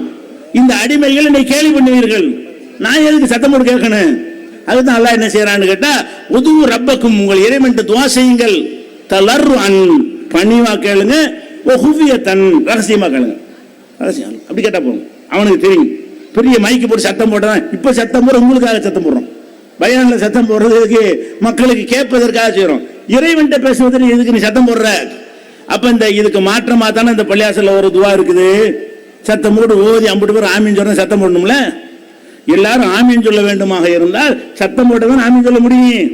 இந்த அடிமைகள் என்னை கேள்வி பண்ணுவீர்கள், நான் எதுக்கு சத்தம் போட்டு கேட்கணும்? அதுதான் அல்லாஹ் என்ன செய்யறான்னு கேட்டா, உதுவு ரப்பக்கும், உங்கள் இறைவன் துஆ செய்யுங்கள், தலர்ருஅன் பணிவா கேளுங்க, வஹுஃபியத்தன் ரகசியமா கேளுங்க. ரகசியம் அப்படி கேட்டா போகும், அவனுக்கு தெரியும். பெரிய மைக்கு போட்டு சத்தம் போட்டதான் இப்ப சத்தம் போடுற, உங்களுக்காக சத்தம் போடுறோம். பயான்ல சத்தம் போடுறதுக்கு மக்களுக்கு கேட்பதற்காக செய்யறோம். இறைவன்ட்ட பேசுவதற்கு எதுக்கு நீ சத்தம் போடுற? அப்ப இந்த இதுக்கு மாற்றமா தானே இந்த பள்ளியாசல்ல ஒரு துவா இருக்குது. சத்தம் போட்டு ஓதி 50 பேர் ஆமீன் சொல்ற சத்தம் போடணும்ல. எல்லாரும் ஆமீன் சொல்ல வேண்டுமாக இருந்தால் சத்தம் போட்டதான் ஆமீன் சொல்ல முடியும்.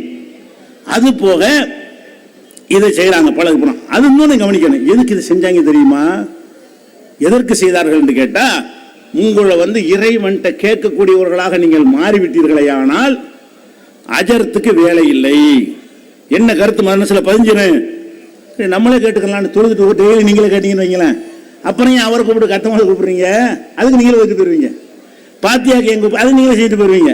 அது போக இதை செய்யறாங்க பழகு போனோம். அது இன்னொன்னு கவனிக்கணும். எதுக்கு இதை செஞ்சாங்க தெரியுமா? எதற்கு செய்தார்கள் என்று கேட்டா, உங்களை இறைவன்ட்ட கேட்கக்கூடியவர்களாக நீங்கள் மாறிவிட்டீர்களேயானால் அஜர்த்துக்கு வேலை இல்லை. என்ன கருத்து மனசுல பதிஞ்சிரு. நம்மளே கேட்டுக்கலாம்னு தொழுதுட்டு டெய்லி நீங்களே கேட்டீங்கன்னு வைங்களேன். அப்புறம் ஏன் அவரை கூப்பிட்டு கத்தமாக கூப்பிடுறீங்க? அதுக்கு நீங்களே வைத்து போயிருவீங்க. பாத்தியாக்கு எங்க அது நீங்களே செய்துட்டு போயிருவீங்க.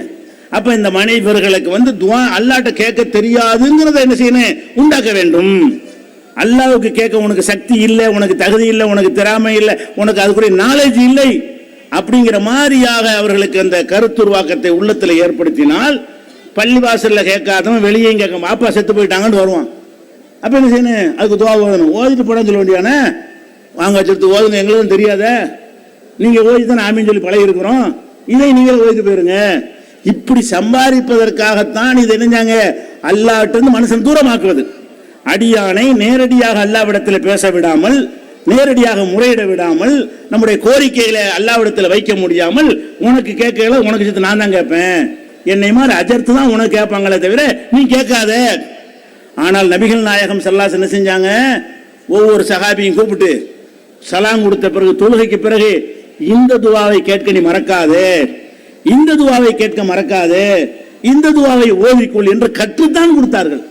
அப்ப இந்த மனைவர்களுக்கு துவா அல்லாட்ட கேட்க தெரியாதுங்கிறத என்ன செய்யணும்? உண்டாக்க வேண்டும். அல்லாவுக்கு கேட்க உனக்கு சக்தி இல்லை, உனக்கு தகுதி இல்லை, உனக்கு திறமை இல்லை, உனக்கு அதுக்குரிய நாலேஜ் இல்லை அப்படிங்கிற மாதிரியாக அவர்களுக்கு அந்த கருத்துருவாக்கத்தை உள்ளத்தில் ஏற்படுத்தினால் பள்ளிவாசல்ல கேட்காதவன் வெளியே கேட்க பாப்பா செத்து போயிட்டாங்கன்னு வருவான். அப்ப என்ன செய்யணும்? அதுக்கு துவா ஓதணும். ஓதிட்டு போட சொல்ல வேண்டியானே. வாங்க வச்சுட்டு ஓதுங்க, எங்களுக்கும் தெரியாத, நீங்க ஓதி தான் ஆமின்னு சொல்லி பழகி இருக்கிறோம், இதை நீங்களே ஓதிட்டு போயிருங்க. இப்படி சம்பாதிப்பதற்காகத்தான் இது என்னஞ்சாங்க? அல்லாஹ்விட்டு மனுஷன் தூரமாக்குவது. அடியானை நேரடியாக அல்லாஹ்விடத்தில் பேச விடாமல், நேரடியாக முறையிட விடாமல், நம்முடைய கோரிக்கைகளை அல்லாஹ்விடத்தில் வைக்க முடியாமல், உனக்கு கேட்கல உனக்கு சேர்த்து நான் தான் கேட்பேன், என்னை மாதிரி அஜர்த்து தான் உனக்கு கேட்பாங்களே தவிர நீ கேட்காத. ஆனால் நபிகள் நாயகம் ஸல்லல்லாஹு அலைஹி வஸல்லம் என்ன செஞ்சாங்க? ஒவ்வொரு சஹாபியும் கூப்பிட்டு சலாம் கொடுத்த பிறகு, தொழுகைக்கு பிறகு, இந்த துவாவை கேட்க நீ மறக்காதே, இந்த துவாவை கேட்க மறக்காதே, இந்த துவாவை ஓதிக்கொள் என்று கற்றுத்தான் கொடுத்தார்கள்.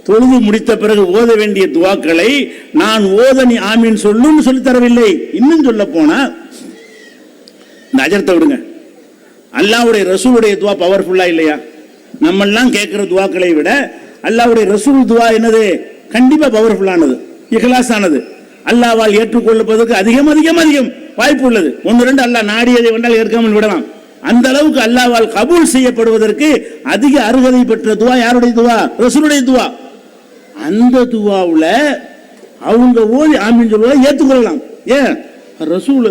தொழுது முடித்த பிறகு ஓத வேண்டிய துவாக்களை நான் ஓத நீ ஆமீன் சொல்லும் சொல்லி தரவில்லை. இன்னும் சொல்ல போனா இந்த அஜர்த்தை விடுங்க, அல்லாஹ்வுடைய ரசூலுடைய துவா பவர்ஃபுல்லா இல்லையா? நம்ம எல்லாம் கேட்கிற துவாக்களை விட அல்லாஹ்வுடைய ரசூல் துவா என்னது? கண்டிப்பா பவர்ஃபுல்லானது, இஹ்லாஸானது, அல்லாஹ்வால் ஏற்றுக்கொள்ளுவதற்கு அதிகம் அதிகம் அதிகம் வாய்ப்பு உள்ளது. ஒன்று ரெண்டு அல்லாஹ் நாடியதை வேண்டால் ஏற்காமல் விடலாம். அந்த அளவுக்கு அல்லாஹ்வால் கபூல் செய்யப்படுவதற்கு அதிக அருகதை பெற்ற துவா யாருடைய துவா? ரசூலுடைய துவா. அந்த துவாவுல அவங்க ஓதி ஆமீன் சொல்லுவதை ஏற்றுக்கொள்ளலாம். ஏன்? ரசூல்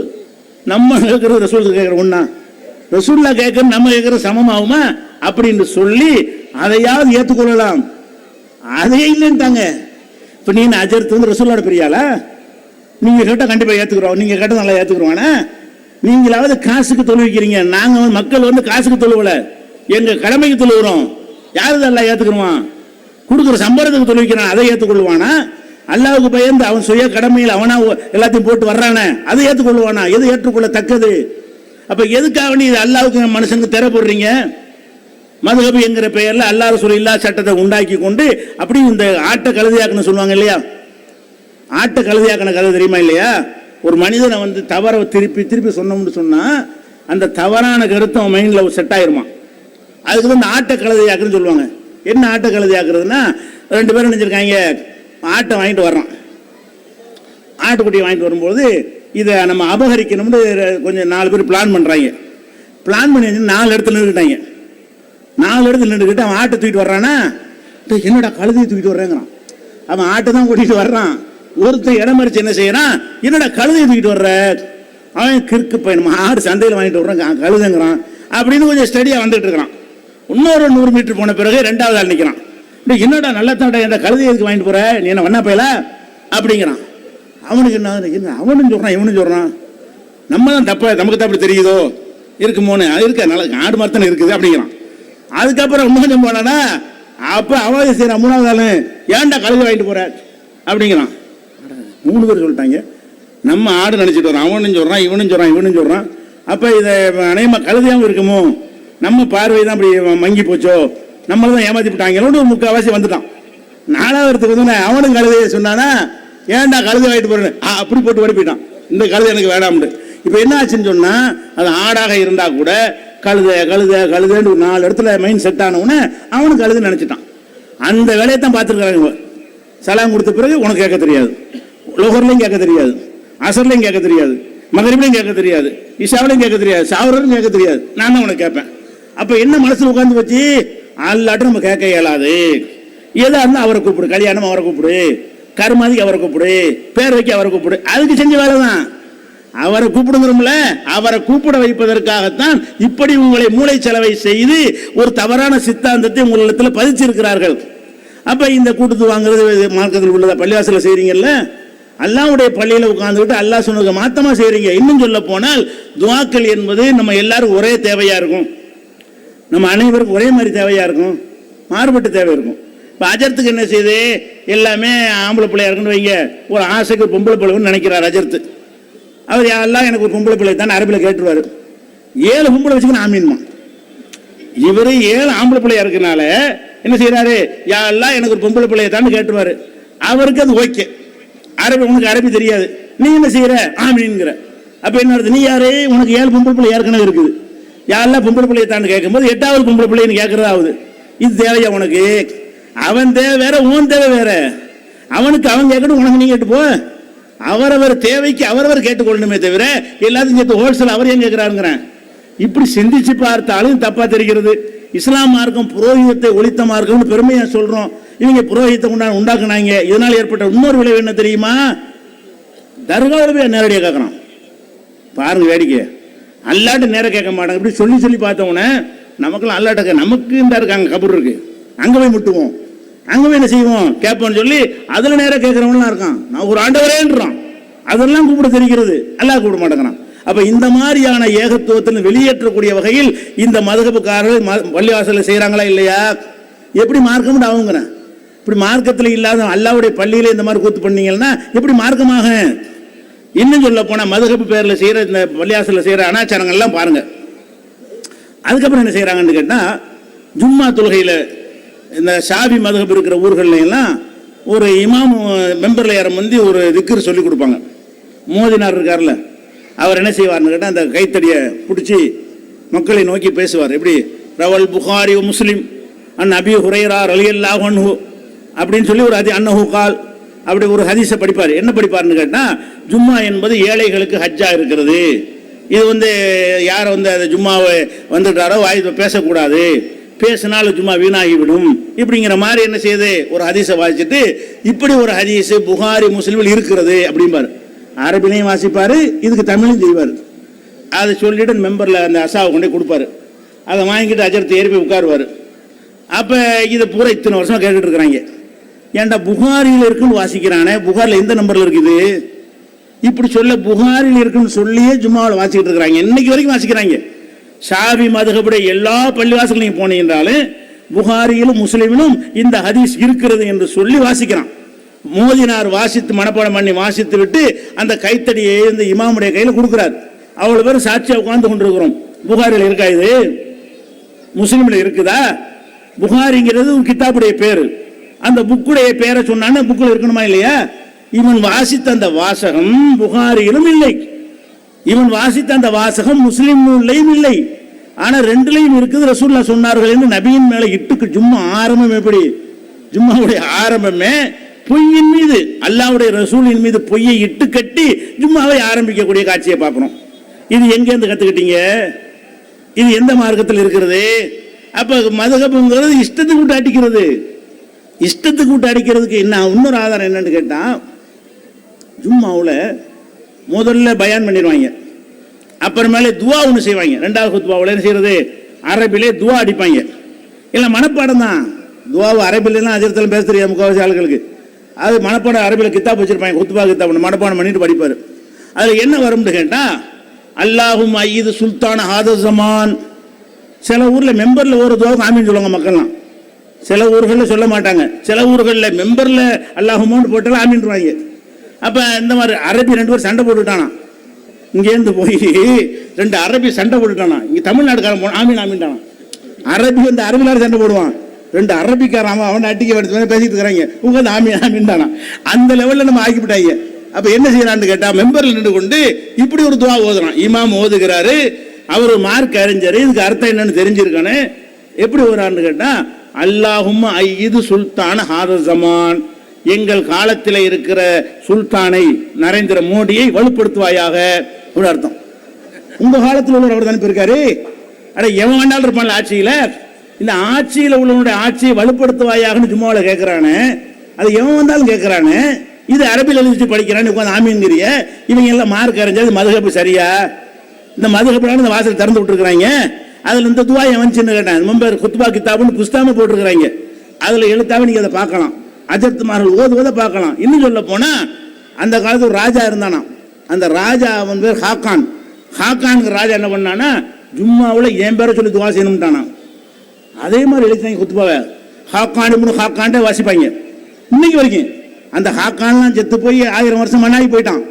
நம்ம கேட்கிற ரசூல் கேட்கிற ஒண்ணா? ரசூல்லா கேட்கிற நம்ம கேட்கிற சமமாகுமா அப்படின்னு சொல்லி அதையாவது ஏற்றுக்கொள்ளலாம். அதே இல்லைன்ட்டாங்க. இப்ப நீ அஜர்த்து ரசூலோட பெரியாளா? நீங்க கேட்டா கண்டிப்பா ஏத்துக்கிறோம், நீங்க கேட்டா நல்லா ஏத்துக்கிறோம். நீங்களாவது காசுக்கு தொழுவிக்கிறீங்க, நாங்க மக்கள் காசுக்கு தொழுவல, எங்க கடமைக்கு தொழுகிறோம். யாரு எல்லாம் ஏத்துக்கிறோம்? கொடுக்குற சம்பளத்துக்கு தொழுவிக்கிறான், அதை ஏற்றுக்கொள்வானா? அல்லாவுக்கு பயந்து அவன் சுய கடமையில் அவனா எல்லாத்தையும் போட்டு வர்றானே, அதை ஏற்றுக்கொள்வானா? எது ஏற்றுக்கொள்ளத்தக்கது? அப்ப எதுக்காக நீ அல்லாவுக்கு மனுஷனுக்கு திற போடுறீங்க? மதுஹப் என்கிற பெயர்ல அல்லாஹ் ரசூல் இல்லா சட்டத்தை உண்டாக்கி கொண்டு அப்படி இந்த ஆட்டை கழுதையாக்குன்னு சொல்லுவாங்க இல்லையா? ஆட்டை கழுதையாக்கின கதை தெரியுமா இல்லையா? ஒரு மனிதனை தவற திருப்பி திருப்பி சொன்னோம்னு சொன்னா அந்த தவறான கருத்து அவன் மைண்ட்ல செட் ஆயிருமா. அதுக்கு இந்த ஆட்டை கழுதையாக்குன்னு சொல்லுவாங்க. என்ன ஆட்டை கழுதையாக்குறதுன்னா, ரெண்டு பேரும் நினைச்சிருக்காங்க, ஆட்டை வாங்கிட்டு வர்றான். ஆட்டுக்குட்டியை வாங்கிட்டு வரும்போது இதை நம்ம அபகரிக்கணும்னு கொஞ்சம் 4 பேர் பிளான் பண்றாங்க. பிளான் பண்ணி 4 இடத்துல நின்றுட்டாங்க. 4 இடத்துல நின்றுக்கிட்டு அவன் ஆட்டை தூக்கிட்டு வர்றானா, என்னடா கழுதையை தூக்கிட்டு வர்றேங்கிறான். அவன் ஆட்டை தான் கூட்டிட்டு வர்றான். ஒருத்தர் இடம் மறிச்சு என்ன செய்யறான், என்னடா கழுதையை தூக்கிட்டு வர்ற, அவன் கிறுக்கு பையன் ஆடு சந்தையில் வாங்கிட்டு வர்றான் கழுதைங்கிறான் அப்படின்னு கொஞ்சம் ஸ்டடியா வந்துட்டு இருக்கிறான். இன்னொரு 100 மீட்டர் போன பிறகு 2வது ஆள் நிற்கிறான். என்னடா நல்லா தாண்டா, இந்த கழுதையை எதுக்கு வாங்கிட்டு போற, நீ என்ன வண்ணா போயல அப்படிங்கிறான். அவனுக்கு என்ன அவனும் சொல்றான் இவனும் சொல்றான், நம்ம தான் தப்பா, நமக்கு தான் அப்படி தெரியுதோ இருக்குமோன்னு, இருக்க நல்ல ஆடு மாதிரி தானே இருக்குது அப்படிங்கிறான். அதுக்கப்புறம் இன்னும் கொஞ்சம் போனானா, அப்ப அவன் சரி 3வது ஆளு ஏன்டா கழுதை வாங்கிட்டு போற அப்படிங்கிறான். 3 பேர் சொல்லிட்டாங்க, நம்ம ஆடு நினைச்சிட்டு வரோம், அவனும் சொல்றான் இவனும் சொல்றான் இவனும் சொல்றான். அப்ப இதை அநேகமா கழுதையாவும் இருக்குமோ, நம்ம பார்வை தான் அப்படி மங்கி போச்சோ, நம்மள தான் ஏமாத்தி விட்டாங்களோன்னு 3/4 வந்துட்டான். 4வது அவனும் கழுதையை சொன்னானா, ஏன்டா கழுதை வாங்கிட்டு போறேன்னு அப்படி போட்டு ஓடி போயிட்டான். இந்த கழுதை எனக்கு வேணாம்னு. இப்ப என்ன ஆச்சுன்னு சொன்னா, அது ஆடாக இருந்தா கூட கழுதை கழுதை கழுதைன்னு 4 இடத்துல மைண்ட் செட் ஆனவுன்னு அவனுக்கு கழுதை நினைச்சிட்டான். அந்த வேலையை தான் பார்த்துருக்காங்க. சலாம் கொடுத்த பிறகு உனக்கு கேட்க தெரியாது, லோகர்லையும் கேட்க தெரியாது, அசர்லையும் கேட்க தெரியாது, மகரிப்லையும் கேட்க தெரியாது, இஷாவிலையும் கேட்க தெரியாது, சாவரையும் கேட்க தெரியாது, நான் தான் உனக்கு கேட்பேன். அப்ப என்ன மனசுல உட்கார்ந்து வச்சு அல்லாட்டும் நம்ம கேட்க இயலாது. எதா இருந்தா அவரை கூப்பிடு, கல்யாணம் அவரை கூப்பிடு, கருமாதிக்கு அவரை கூப்பிடு, பேர் வைக்க அவரை கூப்பிடு, அதுக்கு செஞ்ச வேலை தான். அவரை கூப்பிடுங்கிறோம்ல, அவரை கூப்பிட வைப்பதற்காகத்தான் இப்படி உங்களை மூளை செலவை செய்து ஒரு தவறான சித்தாந்தத்தை உங்களிடத்தில் பதிச்சிருக்கிறார்கள். அப்ப இந்த கூட்டத்து வாங்குறது மார்க்கத்தில் உள்ளதா? பள்ளிவாசல செய்றீங்கல்ல, அல்லாஹ்வுடைய பள்ளியில உட்கார்ந்துட்டு அல்லாஹ் சொன்னதுக்கு மாத்தமா செய்றீங்க. இன்னும் சொல்ல போனால் துஆக்கள் என்பது நம்ம எல்லாரும் ஒரே தேவையா இருக்கும், நம்ம அனைவருக்கும் ஒரே மாதிரி தேவையா இருக்கும், மாறுபட்ட தேவை இருக்கும். இப்போ அஜர்த்துக்கு என்ன செய்யுது, எல்லாமே ஆம்பளை பிள்ளையா இருக்குன்னு வைங்க, ஒரு ஆசைக்கு பொம்பளை பிள்ளைன்னு நினைக்கிறார் அஜர்த்து. அவர் யாரெல்லாம் எனக்கு ஒரு பொம்பளை பிள்ளை தான் அரபியில் கேட்டுருவார். 7 பொம்பளை வச்சுக்கணும் ஆமீன்மா. இவர் 7 ஆம்பளை பிள்ளையா இருக்கனால என்ன செய்யறாரு, யாரெல்லாம் எனக்கு ஒரு பொம்பளை பிள்ளையை தான் கேட்டுருவாரு. அவருக்கு அது ஓகே. அரபி, உனக்கு அரபி தெரியாது, நீ என்ன செய்யற ஆமீன்ங்கிற. அப்ப என்ன அர்த்தம், நீ யாரு, உனக்கு 7 பொம்பளை பிள்ளை ஏற்கனவே இருக்குது, யாரெல்லாம் பொம்பளை பிள்ளையை தான் கேட்கும்போது 8வது பொம்பளை பிள்ளைன்னு கேட்கறதாவது. இது தேவையா உனக்கு? அவன் தேவை வேற, உன் தேவை வேற. அவனுக்கு அவன் கேட்கட்டும், உனக்கு நீ கேட்டு போ. அவரவர் தேவைக்கு அவரவர் கேட்டுக்கொள்ளணுமே தவிர எல்லாத்தையும் சேர்த்து ஹோல்சேல் அவர் ஏன் கேட்கிறாருங்கிறேன். இப்படி சிந்திச்சு பார்த்தாலும் தப்பா தெரிகிறது. இஸ்லாம் மார்க்கம் புரோகிதத்தை ஒழித்த மார்க்கம்னு பெருமையா சொல்றோம். இவங்க புரோகிதத்தை உண்டாக்குனாங்க. இதனால் ஏற்பட்ட இன்னொரு விளைவு என்ன தெரியுமா? தர்காவில் போய் நேரடியாக கேட்கறான். பாருங்க வேடிக்கை. அல்லாட்ட நேரம் கேட்க மாட்டாங்க. இப்படி சொல்லி சொல்லி பார்த்தவொன்னே நமக்குலாம் அல்லாட்ட நமக்கு இந்த இருக்காங்க கபூர் இருக்கு, அங்க போய் முட்டுவோம், அங்க போய் என்ன செய்வோம் கேட்போம்னு சொல்லி அதுல நேரம் கேட்கறவங்களாம் இருக்கான். நான் ஒரு ஆண்டவரேன்றான், அதெல்லாம் கூப்பிட தெரிகிறது, அல்லாஹ் கூப்பிட மாட்டேங்கிறான். அப்ப இந்த மாதிரியான ஏகத்துவத்தில் வெளியேற்றக்கூடிய வகையில் இந்த மதுகபுக்காரர்கள் பள்ளிவாசல செய்யறாங்களா இல்லையா? எப்படி மார்க்கம் ஆகுங்கிறேன். இப்படி மார்க்கத்தில் இல்லாத அல்லாவுடைய பள்ளியில இந்த மாதிரி கூத்து பண்ணீங்கன்னா எப்படி மார்க்கமாக? இன்னும் சொல்ல போனா மதுகபு பேர்ல செய்யற இந்த பள்ளிவாசல செய்யற அனாச்சாரங்கள்லாம் பாருங்க. அதுக்கப்புறம் என்ன செய்யறாங்கன்னு கேட்டா, ஜும்மா தொழுகையில இந்த ஷாபி மதுகப் இருக்கிற ஊர்கள்ல எல்லாம் ஒரு இமாம் மெம்பர்ல யாரும் வந்து ஒரு திக்ர் சொல்லி கொடுப்பாங்க. மோதினார் இருக்கார்ல, அவர் என்ன செய்வார்னு கேட்டால் அந்த கைத்தடியை பிடிச்சி மக்களை நோக்கி பேசுவார். எப்படி ரவல் புகாரி முஸ்லிம் அன் அபி ஹுரைரா ரலியல்லாஹு அன்ஹு அப்படின்னு சொல்லி ஒரு அன்னஹு கால் அப்படி ஒரு ஹதீஸை படிப்பார். என்ன படிப்பார்னு கேட்டால், ஜும்மா என்பது ஏழைகளுக்கு ஹஜ்ஜா இருக்கிறது. இது வந்து யார் வந்து அந்த ஜும்மாவை வந்துட்டாரோ வாய் பேசக்கூடாது, பேசினாலும் ஜும்மா வீணாகிவிடும் இப்படிங்கிற மாதிரி என்ன செய்யுது ஒரு ஹதீஸை வாசிச்சுட்டு, இப்படி ஒரு ஹதீஸ் புகாரி முஸ்லிமில் இருக்கிறது அப்படிம்பாரு. அரபிலையும் வாசிப்பாரு, இதுக்கு தமிழும் செய்வார். அதை சொல்லிட்டு மெம்பரில் அந்த அசாவை கொண்டே கொடுப்பாரு. அதை வாங்கிட்டு அஜரத்தை ஏறி போய் உட்காருவார். அப்போ இதை பூரா இத்தனை வருஷமாக கேட்டுட்டு இருக்கிறாங்க. ஏன்டா புகாரியில் இருக்குன்னு வாசிக்கிறானே, புகாரில் எந்த நம்பரில் இருக்குது இப்படி சொல்ல, புகாரில் இருக்குன்னு சொல்லியே ஜும்மாவில் வாசிக்கிட்டு இருக்கிறாங்க. இன்னைக்கு வரைக்கும் வாசிக்கிறாங்க. ஷாபி மதுகபுடைய எல்லா பள்ளிவாசலும் நீங்கள் போனீங்கன்றாலும் புகாரியிலும் முஸ்லிமிலும் இந்த ஹதீஸ் இருக்கிறது என்று சொல்லி வாசிக்கிறான். மோதினார் வாசித்து மனப்பாடம் பண்ணி வாசித்து விட்டு அந்த கைத்தடியை இந்த இமாமுடைய கையில் கொடுக்கிறார். அவ்வளவு பேர் சாட்சியாக உட்கார்ந்து கொண்டிருக்கிறோம். புகாரில் இருக்கா, இது முஸ்லிமில் இருக்குதா? புகாரிங்கிறது ஒரு கிதாபுடைய பேரு. அந்த புக்குடைய பேரை சொன்னான்னு புக்கில் இருக்கணுமா இல்லையா? இவன் வாசித்த அந்த வாசகம் புகாரியிலும் இல்லை, இவன் வாசித்த அந்த வாசகம் முஸ்லிம் நூல்லையும் இல்லை. ஆனா ரெண்டுலையும் இருக்குது. ரசூலுல்லாஹ் சொன்னார்கள் என்று நபியின் மேல இட்டுக்கு ஜும்மா ஆரம்பம் எப்படி? ஜும்மாவுடைய ஆரம்பமே பொய்யின் மீது, அல்லாஹ்வுடைய ரசூலின் மீது பொய்யை இட்டு கட்டி ஜும்மாவை ஆரம்பிக்கக்கூடிய காட்சியை பார்க்கிறோம். இது எங்கேருந்து கத்துக்கிட்டீங்க? இது எந்த மார்க்கத்தில் இருக்கிறது? அப்ப மதுகபுங்கிறது இஷ்டத்துக்கு விட்டு அடிக்கிறது. இஷ்டத்துக்கு விட்டு அடிக்கிறதுக்கு என்ன இன்னொரு ஆதாரம் என்னன்னு கேட்டா, ஜும்மாவில் முதல்ல பயான் பண்ணிடுவாங்க, அப்புறமேலே துவா ஒன்று செய்வாங்க. 2வது துவாவில் என்ன செய்யறது? அரபிலே துவா அடிப்பாங்க. இல்லை மனப்பாடம் தான். துவாவை அரபிலாம் அஜரத்தில் பேச தெரியாது முக்கால்வாசி ஆளுகளுக்கு. அது மனப்பாடம் அரபியில் கித்தாப் வச்சிருப்பாங்க, குத்துபா கித்தாப் மனப்பாடம் பண்ணிட்டு படிப்பார். அதில் என்ன வரும்னு கேட்டால், அல்லாஹும் ஐயது சுல்தான் ஹாதசமான். சில ஊரில் மெம்பரில் ஒரு துவாவுக்கு ஆமீன் சொல்லுவாங்க மக்கள்லாம். சில ஊர்களில் சொல்ல மாட்டாங்க. சில ஊர்களில் மெம்பரில் அல்லாஹுமான்னு போட்டாலும் ஆமீன்வாங்க. அப்போ இந்த மாதிரி அரபி 2 பேர் சண்டை போட்டுட்டானா, இங்கேருந்து போய் 2 அரபி சண்டை போட்டுட்டானா. இங்கே தமிழ்நாடுக்காரன் போன ஆமீன் ஆமீன்டானா. அரபி வந்து அரபிலாரு சண்டை போடுவான். 2 அரபிக்காரன் அவன் அட்டிக்க பேசிட்டு இருக்கிறாங்க, உங்க ஆமீன் ஆமீன்டானா. அந்த லெவலில் நம்ம ஆக்கிவிட்டாங்க. அப்போ என்ன செய்யறான்னு கேட்டால், மெம்பரில் நின்று கொண்டு இப்படி ஒரு துவா ஓதுறான். இமாம் ஓதுகிறாரு, அவர் மார்க் அறிஞர், இதுக்கு அர்த்தம் என்னன்னு தெரிஞ்சிருக்கானே. எப்படி ஓதுறான்னு கேட்டால், அல்லாஹும் ஐயது சுல்தான் ஹாதசமான், எங்கள் காலத்தில் இருக்கிற சுல்தானை நரேந்திர மோடியை வலுப்படுத்துவாயாக ஒரு அர்த்தம். உங்க காலத்தில் உள்ளவர் அவர் தானே இருக்காரு. அட எவன் வேண்டாலும் இருப்பான்ல ஆட்சியில. இந்த ஆட்சியில் உள்ளவனுடைய ஆட்சியை வலுப்படுத்துவாயாகனு ஜும்மாவில் கேட்கிறானே, அது எவன் வந்தாலும் கேட்கிறானே. இது அரபில் எழுதி படிக்கிறான்னு உட்காந்து ஆமீன்கிறிய. இவங்க எல்லாம் மார்க் அறிஞ்சது மதுகப்பு சரியா? இந்த மதுகப்புறான இந்த வாசல் திறந்து விட்டுருக்காங்க. அதுல இந்த துவா எவன் சின்ன கேட்டேன், மெம்பர் குத்துபா கித்தாபுன்னு புஸ்தாம போட்டிருக்கிறாங்க. அதுல எழுத்தாவே நீங்க அதை பார்க்கலாம், அஜர்த்துமார்கள் ஓதுவதை பார்க்கலாம். இன்னும் சொல்ல போனா, அந்த காலத்து ஒரு ராஜா இருந்தானா. அந்த ராஜா அவன் பேர் ஹாக்கான். ஹாக்கான்ங்கிற ராஜா என்ன பண்ணானா, ஜும்மாவில் என் பேரை சொல்லி துவா செய்யணும்ட்டானா. அதே மாதிரி எழுத்தாங்க குத்துபாவை. ஹாக்கான் ஹாக்கான்ட்டே வாசிப்பாங்க இன்னைக்கு வரைக்கும். அந்த ஹாக்கான்லாம் செத்து போய் 1000 வருஷம் மண்ணாகி போயிட்டான்.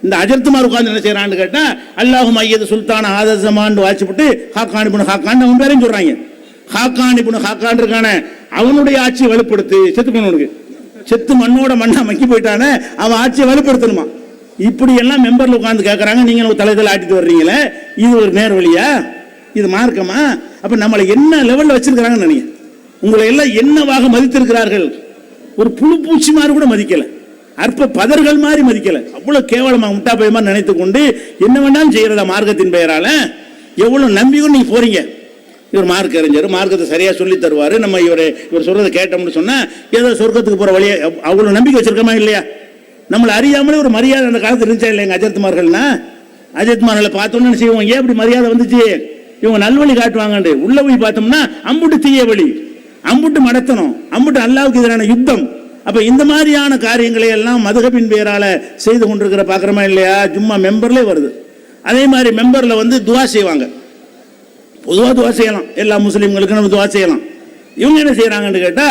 இந்த அஜர்த்துமார் உட்கார்ந்து என்ன செய்யறான்னு கேட்டா அல்லாஹும் ஐயது சுல்தான் ஆதமான்னு வாச்சிப்பட்டு ஹாக்கான் இப்னு ஹாக்கான் அவன் பேரையும் சொல்றாங்க. ஹாக்கான் இப்னு ஹாக்கான் இருக்கான அவனுடைய ஆட்சியை வலுப்படுத்து, செத்து போனவனுக்கு செத்து மண்ணோட மண்ணா மக்கி போயிட்டானே அவன் ஆட்சியை வலுப்படுத்தணுமா. இப்படி எல்லாம் மெம்பர்ல உட்கார்ந்து கேட்கறாங்க. நீங்க தலைதல் ஆட்டிட்டு வர்றீங்களே, இது ஒரு நேர் வழியா? இது மார்க்கமா? அப்ப நம்மளை என்ன லெவல்ல வச்சிருக்கிறாங்கன்னு நினைக்கிறேன். உங்களை எல்லாம் என்னவாக மதித்திருக்கிறார்கள்? ஒரு புழு பூச்சி மாதிரி கூட மதிக்கல, அற்ப பதர்கள் மாதிரி மதிக்கல. அவ்வளவு கேவலமாக முட்டா பயமா நினைத்து கொண்டு என்ன வேண்டாலும் செய்யறதா மார்க்கத்தின் பெயரால. எவ்வளவு நம்பிக்கை நீங்க போறீங்க. இவர் மார்க் அறிஞர், மார்க்கத்தை சரியா சொல்லி தருவாரு, நம்ம இவர் சொல்றதை கேட்டோம்னு சொன்னா ஏதோ சொர்க்கத்துக்கு போற வழியா அவ்வளவு நம்பிக்கை வச்சிருக்கமா இல்லையா? நம்மளை அறியாமலே ஒரு மரியாதை அந்த காலத்தில் இருந்துச்சா இல்லை? எங்க அஜர்த்துமார்கள்னா அஜர்த்துமார்களை பார்த்தோம்னு செய்வோம். ஏன் இப்படி மரியாதை வந்துச்சு? இவங்க நல்வழி காட்டுவாங்க. உள்ள போய் பார்த்தோம்னா அம்புட்டு தீய வழி, அம்புட்டு மடத்தனம், அம்புட்டு அல்லாவுக்கு எதிரான யுத்தம். அப்ப இந்த மாதிரியான காரியங்களை எல்லாம் மதுஹபின் பெயரால செய்து கொண்டிருக்கிற பாக்குறமா இல்லையா? ஜும்மா மெம்பர்ல வருது. அதே மாதிரி மெம்பர்ல வந்து துவா செய்வாங்க. பொதுவாக துவா செய்யலாம், எல்லா முஸ்லீம்களுக்கும் நம்ம துவா செய்யலாம். இவங்க என்ன செய்யறாங்கன்னு கேட்டா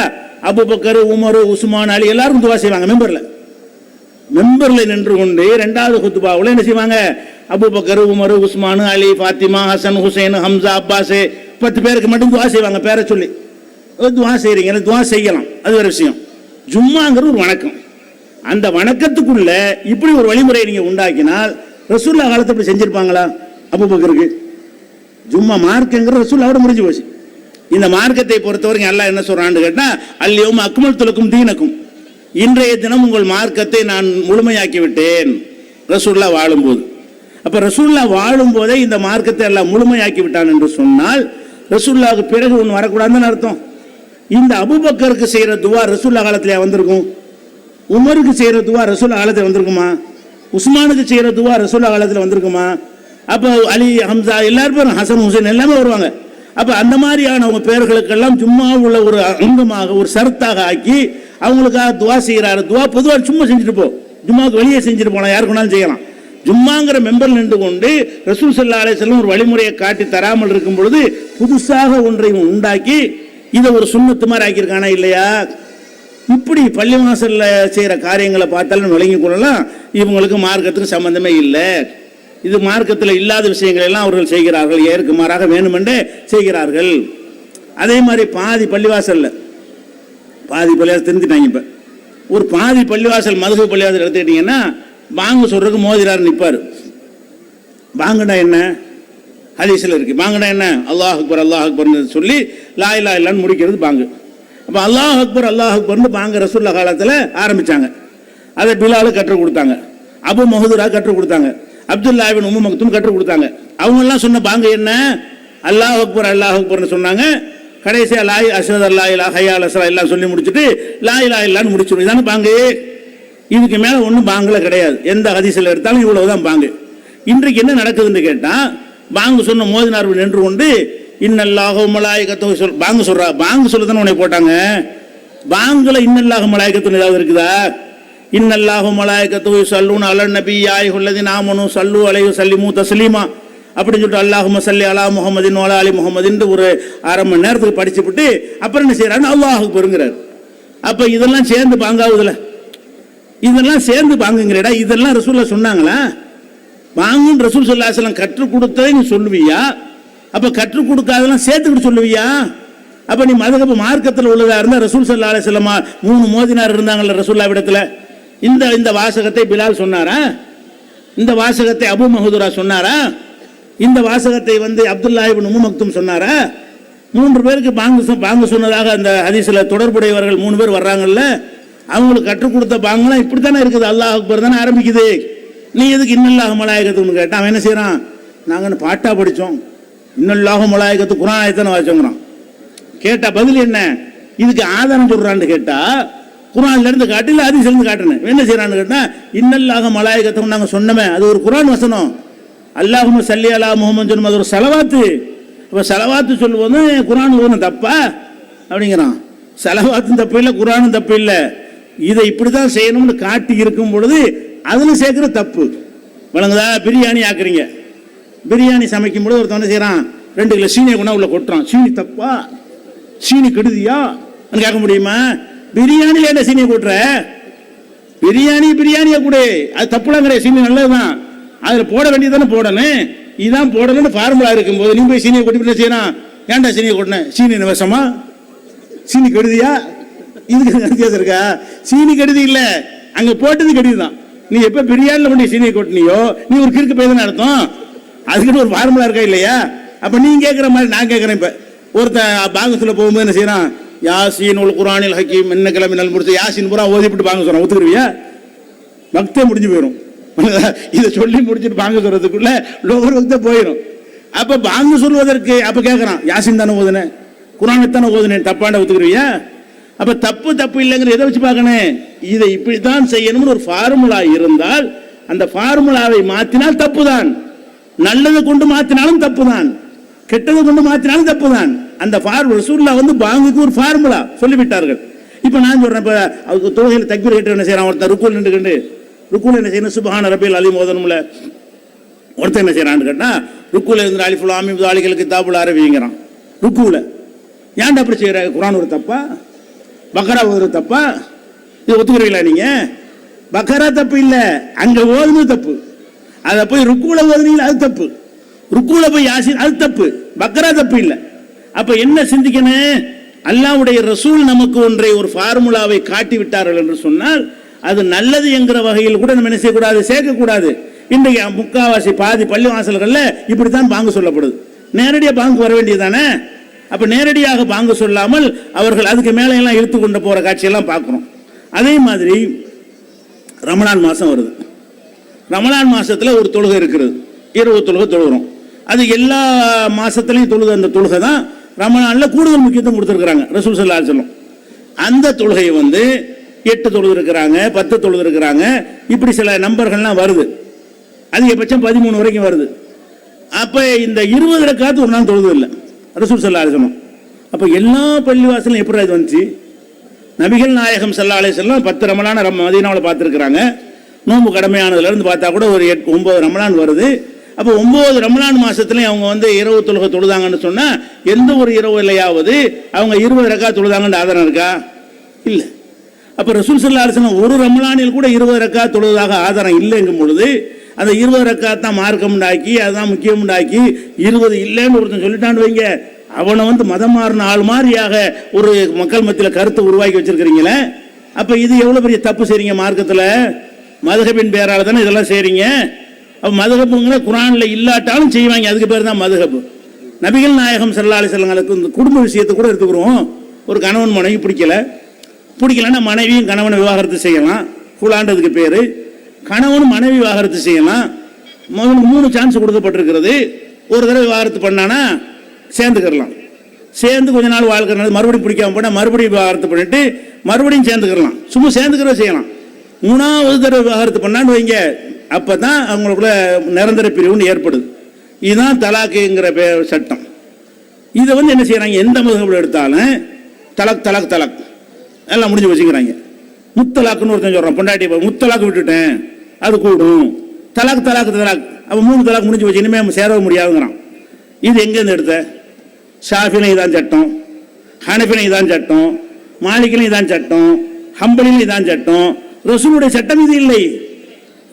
அபூபக்கர், உமர், உஸ்மான், அலி எல்லாரும் துவா செய்வாங்க மெம்பர்ல. மெம்பர்ல நின்று கொண்டு இரண்டாவது குத்துபாவுல என்ன செய்வாங்க? அபூபக்கர், உமர், உஸ்மான், அலி, ஃபாத்திமா, ஹசன், ஹுசைன், ஹம்சா, அப்பாஸ் 10 பேருக்கு மட்டும் துவா செய்வாங்க. பேரை சொல்லி துவா செய்றீங்க, துவா செய்யலாம், அது ஒரு விஷயம். ஜும்மாங்கிறது ஒரு வணக்கம். அந்த வணக்கத்துக்குள்ள இப்படி ஒரு வழிமுறையை நீங்க உண்டாக்கினால் ரசூலுல்லாஹ் காலத்தை இப்படி செஞ்சிருப்பாங்களா? அபூபக்கருக்கு ஜும்மா மார்க்கங்கிற ரசூலுல்லாஹ் அவரோட முடிஞ்சு போச்சு. இந்த மார்க்கத்தை பொறுத்தவரைக்கும் அல்லாஹ் என்ன சொல்றான்னு கேட்டா அல்யௌம அக்மல்து லக்கும் தீனக்கும், இன்றைய தினம் உங்கள் மார்க்கத்தை நான் முழுமையாக்கி விட்டேன். ரசூலுல்லாஹ் வாழும்போது, அப்ப ரசூலுல்லாஹ் வாழும் போதே இந்த மார்க்கத்தை எல்லாம் முழுமையாக்கி விட்டான் என்று சொன்னால் ரசூலுல்லாஹ்வுக்கு பிறகு ஒன்று வரக்கூடாதுன்னு அர்த்தம். இந்த அபூபக்கருக்கு செய்யற துவா ரசூலுல்லாஹ் காலத்திலே வந்திருக்கும், உமருக்கு செய்யற துவா ரசூலுல்லாஹ் காலத்தில் வந்திருக்குமா, உஸ்மானுக்கு செய்யற துவா ரசூலுல்லாஹ் காலத்தில் வந்திருக்குமா? அப்போ அலி, ஹம்சா எல்லாரும் பேரும், ஹசன், ஹுசைன் எல்லாமே வருவாங்க. அப்ப அந்த மாதிரியான அவங்க பேர்களுக்கெல்லாம் ஜும்மா உள்ள ஒரு அங்கமாக ஒரு சரத்தாக ஆக்கி அவங்களுக்காக துவா செய்கிறாரு. துவா பொதுவாக சும்மா செஞ்சுட்டு போ, ஜும்மாவுக்கு வெளியே செஞ்சுட்டு போகலாம், யாருக்குனாலும் செய்யலாம். ஜும்மாங்கிற மெம்பர் நின்று கொண்டு ரசூல் ஸல்லல்லாஹு அலைஹி வஸல்லம் ஒரு வழிமுறையை காட்டி தராமல் இருக்கும் பொழுது புதுசாக ஒன்றையும் உண்டாக்கி இதை ஒரு சுன்னத்து மாதிரி ஆக்கியிருக்கானா இல்லையா? இப்படி பள்ளிவாசல்ல செய்யற காரியங்களை பார்த்தாலும் விளங்கிக் கொள்ளலாம், இவங்களுக்கு மார்க்கத்துக்கு சம்பந்தமே இல்லை, இது மார்க்கத்தில் இல்லாத விஷயங்கள் எல்லாம் அவர்கள் செய்கிறார்கள், ஏற்குமாறாக வேணுமென்றே செய்கிறார்கள். அதே மாதிரி பாதி பள்ளிவாசல் தெரிஞ்சுட்டாங்க. இப்ப ஒரு பாதி பள்ளிவாசல் மதுஹப் பள்ளிவாசல் எடுத்துக்கிட்டீங்கன்னா பாங்கு சொல்றதுக்கு மோதிரார் நிற்பார். பாங்குனா என்ன? ஹதீஸ்ல இருக்கு. பாங்குனா என்ன? அல்லாஹ் அக்பர் அல்லாஹ் அக்பர்னு சொல்லி லா இலாஹ இல்லல்லாஹ்னு முடிக்கிறது பாங்கு. அப்ப அல்லாஹ் அக்பர்னு பாங்க ரசூலுல்லாஹ் காலத்தில் ஆரம்பிச்சாங்க. அதை பிலால் கற்றுக் கொடுத்தாங்க, அபு மஹதுரா கற்றுக் கொடுத்தாங்க, அப்துல்லா இப்னு உம்மு மக்தூம் கற்றுக் கொடுத்தாங்க. அவங்க எல்லாம் சொன்ன பாங்கு என்ன? அல்லாஹ் அக்பர்னு சொன்னாங்க. கடைசியா லா அஷ்ஹது அல்லா இலாஹ ஹய்ய அலல் ஸலாஹ் எல்லாம் சொல்லி முடிச்சுட்டு லா இலாஹ இல்லல்லாஹ்னு முடிச்சிடும். இதான பாங்கு. இதுக்கு மேல ஒன்றும் பாங்குல கிடையாது. எந்த ஹதீஸ்ல எடுத்தாலும் இவ்வளவுதான் பாங்கு. இன்றைக்கு என்ன நடக்குதுன்னு கேட்டா பாங்கு சொன்ன மோதினார் நின்று கொண்டு இன்னல்லாஹு மலாயிகத்து சொல் பாங்கு சொல்றா. பாங்கு சொல்லதானே உன்னை போட்டாங்க. பாங்குல இன்னல்லாஹு மலாயிகத்துன்னு ஏதாவது இருக்குதா? இன்னல்லாஹு மலாயிகத்து யுஸல்லூன அலன் நபி யா அய்யுஹல்லதீன ஆமனூ ஸல்லூ அலைஹி வஸல்லிமூ தஸ்லீமா அப்படின்னு சொல்லிட்டு அல்லாஹும்ம ஸல்லி அலா முஹம்மதின் வ அலா ஆலி முஹம்மதின் ஒரு அரை மணி நேரத்துக்கு படிச்சுவிட்டு அப்புறம் என்ன செய்யறாரு? அல்லாஹ் அக்பர்ங்கிறார். அப்ப இதெல்லாம் சேர்ந்து பாங்காவுதுல, இதெல்லாம் சேர்ந்து பாங்குங்கிறடா. இதெல்லாம் ரசூலுல்லாஹ் சொன்னாங்களா? பாங்குன்னு ரசூல் ஸல்லல்லாஹு அலைஹி வஸல்லம் கற்றுக் கொடுத்ததை நீ சொல்லுவியா? அப்ப கற்றுக் கொடுக்காதெல்லாம் சேர்த்துக்கிட்டு சொல்லுவியா? அப்ப நீ மதுஹப் மார்க்கத்தில் உள்ளதா இருந்தா ரசூல் ஸல்லல்லாஹு அலைஹி வஸல்லம் 3 மோதினார் இருந்தாங்கல்ல ரசூலுல்லாஹ் இடத்துல. இந்த வாசகத்தை பிலால் சொன்னாரா? இந்த வாசகத்தை அபு மஹதுரா சொன்னாரா? இந்த வாசகத்தை அப்துல்லா இப்னு உம்மு மக்தூம் சொன்னாரா? 3 பேருக்கு பாங்கு சொன்னதாக அந்த ஹதீஸ்ல தொடர்புடையவர்கள் 3 பேர் வர்றாங்கல்ல, அவங்களுக்கு கற்றுக் கொடுத்த பாங்கெல்லாம் இப்படித்தானே இருக்குது. அல்லாஹ் அக்பர் தானே ஆரம்பிக்குது. நீ எதுக்கு இன்னல்லாஹு மலாயிகத்துன்னு கேட்டா அவன் என்ன செய்யறான்? நாங்க பாட்டா படிச்சோம், இன்னல்லாஹு மலாயிகத்து குர்ஆன் ஆயத்தானே வாசிச்சோங்கிறான். கேட்டா பதில் என்ன? இதுக்கு ஆதாரம் சொல்றான்னு கேட்டா குர்ஆன்ல இருந்து காட்டு, இல்ல ஹதீஸ்ல இருந்து காட்டுனேன். என்ன செய்யறான்னு கேட்டா இன்னல்லாஹு மலாயிகத்துன்னு நாங்க சொன்னமே, அது ஒரு குர்ஆன் வசனம். அல்லாஹும்ம ஸல்லி அலா முஹம்மது அது ஒரு ஸலவாத்து. அப்ப ஸலவாத்து சொல்லுவோது குர்ஆன் ஓதுன தப்பா அப்படிங்கிறான். ஸலவாத்தும் தப்பு இல்லை, குர்ஆனும் தப்பு இல்லை. இதை இப்படிதான் செய்யணும்னு காட்டி இருக்கும் பொழுது அதுல சேர்க்கிற தப்பு வழங்குதா? பிரியாணி ஆக்குறீங்க, பிரியாணி சமைக்கும் பொழுது ஒருத்தவன செய்யறான் 2 கிலோ சீனியை கொண்டா உள்ள கொட்டுறான். சீனி தப்பா? சீனி கெடுதியா கேட்க முடியுமா? பிரியாணில என்ன சீனியை கொட்டுற? பிரியாணியா கூட அது தப்புலாம் கிடையாது, சீனி நல்லதுதான், அதில் போட வேண்டியதானே போடணும், இதான் போடணும்னு ஃபார்முலா இருக்கும்போது நீ போய் சீனியை கொட்டி செய்யணும். ஏன்டா சீனியை கொட்டினேன்? சீனி விஷமா? சீனி கெடுதியா? இதுக்கு வித்தியாசம் இருக்கா? சீனி கெடுதி இல்லை, அங்கே போட்டது கெடுதி தான். நீ எப்போ பிரியாணியில் கொண்டு சீனியை கொட்டினியோ நீ ஒரு கிறுக்கு போய் அர்த்தம். அதுக்குன்னு ஒரு ஃபார்முலா இருக்கா இல்லையா? அப்போ நீ கேட்குற மாதிரி நான் கேட்குறேன். இப்போ ஒருத்தன் பாங்கத்தில் போகும்போது என்ன செய்யறான்? யாசின் உல் குரானில் ஹக்கீம் என்ன கிளம்பி நல் முடிச்சு யாசின் பூரா ஓதிப்பிட்டு பாங்க சொல்றான். ஒத்துக்குருவியா? பக்தே முடிஞ்சு போயிடும். இதை சொல்லி முடிச்சுட்டு பாங்க சொல்றதுக்குள்ள லோகர் பக்தே போயிடும். அப்ப பாங்க சொல்வதற்கு அப்ப கேட்கறான், யாசின் தானே ஓதுனேன், குரானை தானே ஓதுனேன், தப்பாண்ட ஒத்துக்குருவியா? அப்ப தப்பு இல்லைங்கிற எதை வச்சு பார்க்கணும்? இதை இப்படித்தான் செய்யணும்னு ஒரு ஃபார்முலா இருந்தால் அந்த ஃபார்முலாவை மாற்றினால் தப்பு தான். நல்லதை கொண்டு மாற்றினாலும் தப்பு தான், கெட்டதை கொண்டு மாற்றினாலும் தப்பு தான். அந்த ரசூலுல்லாஹ் வந்து பாங்குக்கு ஒரு ஃபார்முலா சொல்லிவிட்டார்கள். இப்போ நான் சொல்றேன், இப்போ அதுக்கு தொழுகையில் தக்பீர் கேட்டு என்ன செய்யறான்? ஒருத்தர் ருக்குல நின்றுக்கிண்டு ருக்குல என்ன செய்யணும்? சுப்ஹான ரப்பியல் அலீம் ஓதணும்ல. ஒருத்தர் என்ன செய்யறான்னு கேட்டா ருக்குல இருந்து அலிஃப் லாம் மீம் தாலிகல் கிதாபுல் அரபிங்கிறான் ருக்குல. ஏன்டா அப்படி செய்யற? குர்ஆன் ஒரு தப்பா? பக்கரா ஒரு தப்பா? இது ஒத்துக்கிறீங்களா நீங்க? பக்கரா தப்பு இல்ல, அங்க ஓதுனது தப்பு. அதை போய் ருக்குல ஓதுனீங்களா அது தப்பு, ருக்குல போய் யாசின் அது தப்பு, பக்கரா தப்பு இல்லை. அப்ப என்ன சிந்திக்கணும்? அல்லாஹ்வுடைய ரசூல் நமக்கு ஒன்றை ஒரு ஃபார்முலாவை காட்டி விட்டார்கள் என்று சொன்னால் அது நல்லது என்கிற வகையில் கூட நம்ம என்ன செய்யக்கூடாது? சேர்க்கக்கூடாது. இன்றைக்கு முக்காவாசி பாதி பள்ளி வாசல்கள்ல இப்படித்தான் பாங்கு சொல்லப்படுது. நேரடியாக பாங்கு வர வேண்டியதானே? அப்ப நேரடியாக பாங்கு சொல்லாமல் அவர்கள் அதுக்கு மேலே எல்லாம் இழுத்து கொண்டு போற காட்சியெல்லாம் பார்க்கிறோம். அதே மாதிரி ரமலான் மாசம் வருது. ரமலான் மாசத்துல ஒரு தொழுகை இருக்கிறது, இரவு தொழுகை தொழுகிறோம். அது எல்லா மாசத்துலையும் தொழுகை. அந்த தொழுகை தான் ரமலான்ல கூடுதல் முக்கியத்துவம் கொடுத்துருக்காங்க ரசூல் ஸல்லல்லாஹு அலைஹி வஸல்லம். அந்த தொழுகையை வந்து 8 தொழுது இருக்கிறாங்க, 10 தொழுது இருக்கிறாங்க, இப்படி சில நம்பர்கள்லாம் வருது. அதிகபட்சம் 13 வரைக்கும் வருது. அப்ப இந்த 20 ரக்காத்து ஒரு நாள் தொழுது இல்லை ரசூல் ஸல்லல்லாஹு அலைஹி வஸல்லம். அப்ப எல்லா பள்ளிவாசலும் எப்படி இது வந்துச்சு? நபிகள் நாயகம் ஸல்லல்லாஹு அலைஹி வஸல்லம் 10 ரமலான மதீனாவில் பார்த்துருக்குறாங்க. நோன்பு கடமையானதுல இருந்து பார்த்தா கூட ஒரு 9 ரமலான் வருது. அப்போ 9 ரமலான் மாசத்துலயும் அவங்க வந்து இரவு தொழுகை தொழுதாங்கன்னு சொன்னா எந்த ஒரு இரவுலையாவது அவங்க 20 ரக்காத் தொழுதாங்கன்னு ஆதாரம் இருக்கா? இல்லை. அப்ப ரசூல் ஸல்லல்லாஹு அலைஹி வஸல்லம் ஒரு ரமலானில் கூட 20 ரக்காத் தொழுதாக ஆதாரம் இல்லைங்கும் பொழுது அந்த 20 ரக்காத் தான் மார்க்கம் உண்டாக்கி அதுதான் முக்கியம் உண்டாக்கி 20 இல்லைன்னு ஒருத்தன் சொல்லிட்டான்னு வைங்க, அவனை வந்து மதம் மாறின ஆள் மாதிரியாக ஒரு மக்கள் மத்தியில் கருத்தை உருவாக்கி வச்சிருக்கிறீங்களே. அப்ப இது எவ்வளவு பெரிய தப்பு செய்றீங்க மார்க்கத்தில்? மதுஹபின் பேரால தானே இதெல்லாம் செய்றீங்க. அப்ப மதுஹபுங்கிற குர்ஆன்ல இல்லாட்டாலும் செய்வாங்க, அதுக்கு பேர் தான் மதுஹப். நபிகள் நாயகம் ஸல்லல்லாஹு அலைஹி வஸல்லம் இந்த குடும்ப விஷயத்தை கூட எடுத்துக்கிறோம். ஒரு கணவன் மனைவி பிடிக்கலன்னா மனைவியும் கணவனை விவாகரத்து செய்யலாம், குலாண்டதுக்கு பேரு. கணவனும் மனைவி விவாகரத்து செய்யலாம். முதல்ல 3 சான்ஸ் கொடுக்கப்பட்டிருக்கிறது. ஒரு தடவை விவாகரத்து பண்ணானா சேர்ந்துக்கிறலாம், சேர்ந்து கொஞ்ச நாள் வாழ்க்கை மறுபடியும் பிடிக்காம போனால் மறுபடியும் விவாகரத்து பண்ணிட்டு மறுபடியும் சேர்ந்துக்கிறலாம், சும்மா சேர்ந்துக்கிறத செய்யலாம். 3வது தடவை விவாகரத்து பண்ணான்னு வைங்க, அப்பதான் அவங்களுக்குள்ள நிரந்தர பிரிவுன்னு ஏற்படுது. இதுதான் தலாக்குங்கிற சட்டம். இதை வந்து என்ன செய்யறாங்க? எந்த மதுஹப்ல எடுத்தாலும் தலக் தலக் தலக் எல்லாம் முடிஞ்சு வச்சுக்கிறாங்க. முத்தலாக்குன்னு ஒருத்தன் சொல்றான், பொண்டாட்டி முத்தலாக்கு விட்டுட்டேன் அது கூடும், தலாக் தலாக் தலாக், அப்போ 3 தலாக் முடிஞ்சு வச்சு இனிமேல் சேரவும் முடியாதுங்கிறான். இது எங்கேருந்து எடுத்த? ஷாஃபிலையும் இதான் சட்டம், ஹனஃபிலையும் இதான் சட்டம், மாலிக்கிலையும் இதான் சட்டம், ஹம்பலிலையும் இதான் சட்டம். ரசூலுடைய சட்டம் இது இல்லை.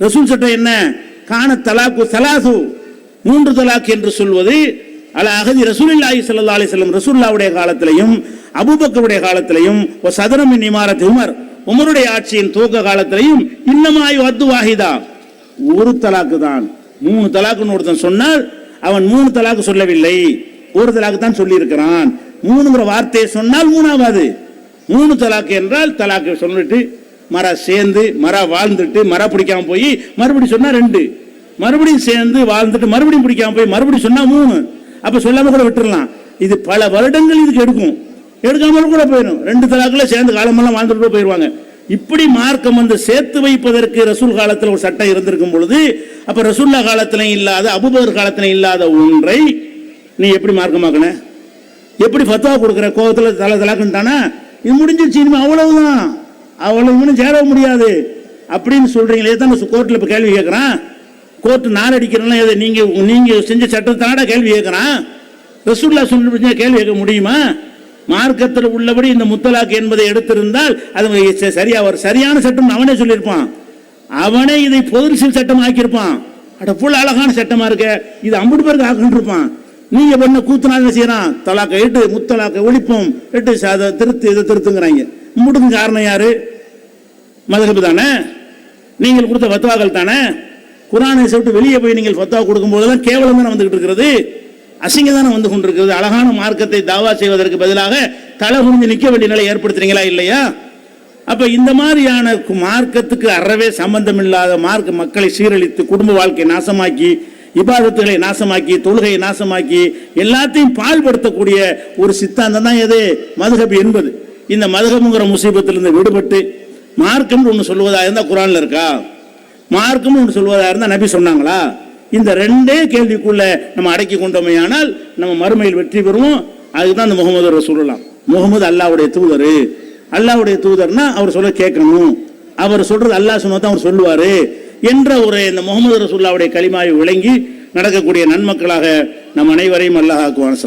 ரசூல் சட்டம் என்ன? கான தலாக்கு சலாசு, 3 தலாக் என்று சொல்வது அல அகதி ரசூலுல்லாஹி ஸல்லல்லாஹு அலைஹி வஸல்லம் ரசூலுல்லாஹ்வுடைய காலத்திலையும் அபூபக்கருடைய காலத்திலையும் சதரமின் இமாரத் உமருடைய ஆட்சியின் துவக்க காலத்திலையும் இன்னமாய் வத்து வாஹிதா, ஒரு தலாக்கு தான். 3 தலாக்குன்னு ஒருத்தன் சொன்னால் அவன் 3 தலாக்கு சொல்லவில்லை, ஒரு தலாக்கு தான் சொல்லி இருக்கிறான். 3ங்கிற வார்த்தையை சொன்னால் 3வது. 3 தலாக்கு என்றால் தலாக்கு சொல்லிட்டு மர சேர்ந்து மர வாழ்ந்துட்டு மர பிடிக்காம போய் மறுபடியும் சொன்னா 2, மறுபடியும் சேர்ந்து வாழ்ந்துட்டு மறுபடியும் பிடிக்காம போய் மறுபடியும் சொன்னா 3. அப்ப சொல்லாம கூட விட்டுறலாம். இது பல வருடங்கள் இதுக்கு எடுக்கும், எடுக்காமல் கூட போயிடும். 2 தலாக்குல சேர்ந்து காலமெல்லாம் வாழ்ந்துட்டு போயிடுவாங்க. இப்படி மார்க்கம் வந்து சேர்த்து வைப்பதற்கு ரசூல் காலத்தில் ஒரு சட்டம் இருந்திருக்கும் பொழுது, அப்ப ரசூல்லா காலத்திலையும் இல்லாத அபூபக்கர் காலத்திலையும் இல்லாத ஒன்றை நீ எப்படி மார்க்கமாக்கன? எப்படி ஃபத்வா கொடுக்குற? கோவத்தில் தலாக்குன்ட்டானா இது முடிஞ்சிருச்சு, இனிமே அவ்வளவுதான், அவ்வளவு சேர முடியாது அப்படின்னு சொல்றீங்களே தான் கோர்ட்டில் இப்போ கேள்வி கேட்குறான். கோர்ட்டு நாளடிக்கிறேன்னா எதை நீங்க செஞ்ச சட்டத்தான கேள்வி கேட்குறான். ரசூல்லா சொல்லி கேள்வி கேட்க முடியுமா? மார்க்கத்தில் உள்ளபடி இந்த முத்தலாக் என்பதை எடுத்திருந்தால் அது சரியா ஒரு சரியான சட்டம் அவனே சொல்லியிருப்பான். அவனே இதை பொது சட்டம் ஆக்கியிருப்பான். அட புள்ள அழகான சட்டமா இருக்க, இது 50 பேருக்கு ஆக்கிட்டு இருப்பான். நீங்க பண்ண கூத்துனால செய்யறான், தலாக்கை எட்டு, முத்தலாக்கை ஒழிப்போம், எட்டு திருத்து இதை திருத்துங்கிறாங்க. முடுக்கு காரணம் யாரு? மதுஹப் தானே, நீங்கள் கொடுத்த ஃபத்வாக்கள் தானே. குர்ஆனை விட்டு வெளியே போய் நீங்கள் ஃபத்வா கொடுக்கும் போதுதான் கேவலம் தானே வந்துகிட்டு இருக்கிறது, அசிங்கம் தானே வந்து கொண்டிருக்கிறது. அழகான மார்க்கத்தை தாவா செய்வதற்கு பதிலாக தலை குனிஞ்சு நிற்க வேண்டிய நிலை ஏற்படுத்துறீங்களா இல்லையா? அப்ப இந்த மாதிரியான மார்க்கத்துக்கு அறவே சம்பந்தம் இல்லாத மார்க்க மக்களை சீரழித்து குடும்ப வாழ்க்கையை நாசமாக்கி, இபாதத்துகளை நாசமாக்கி, தொழுகையை நாசமாக்கி, எல்லாத்தையும் பால்படுத்தக்கூடிய ஒரு சித்தாந்தம் தான் எது? மதுஹப் என்பது. இந்த மதுஹப்ங்கிற முசீபத்திலிருந்து விடுபட்டு மார்க்கம் ஒன்று சொல்வதா இருந்தால் குர்ஆன்ல இருக்கா? மார்க்கம் ஒன்று சொல்வதா இருந்தால் நபி சொன்னாங்களா? இந்த ரெண்டே கேள்விக்குள்ள நம்ம அடக்கி கொண்டோமே ஆனால் நம்ம மறுமையில் வெற்றி பெறுவோம். அதுதான் இந்த முகமது ரசூலுல்லாஹ். முகமது அல்லாஹ்வுடைய தூதர். அல்லாஹ்வுடைய தூதர்னா அவர் சொல்ல கேட்கணும், அவர் சொல்றது அல்லாஹ் சொன்னதான் அவர் சொல்லுவாரு என்ற ஒரு இந்த முகமது ரசூலுல்லாஹ்வுடைய கலிமாவை விளங்கி நடக்கக்கூடிய நன்மக்களாக நம் அனைவரையும் அல்லாஹ் ஆக்குவான்.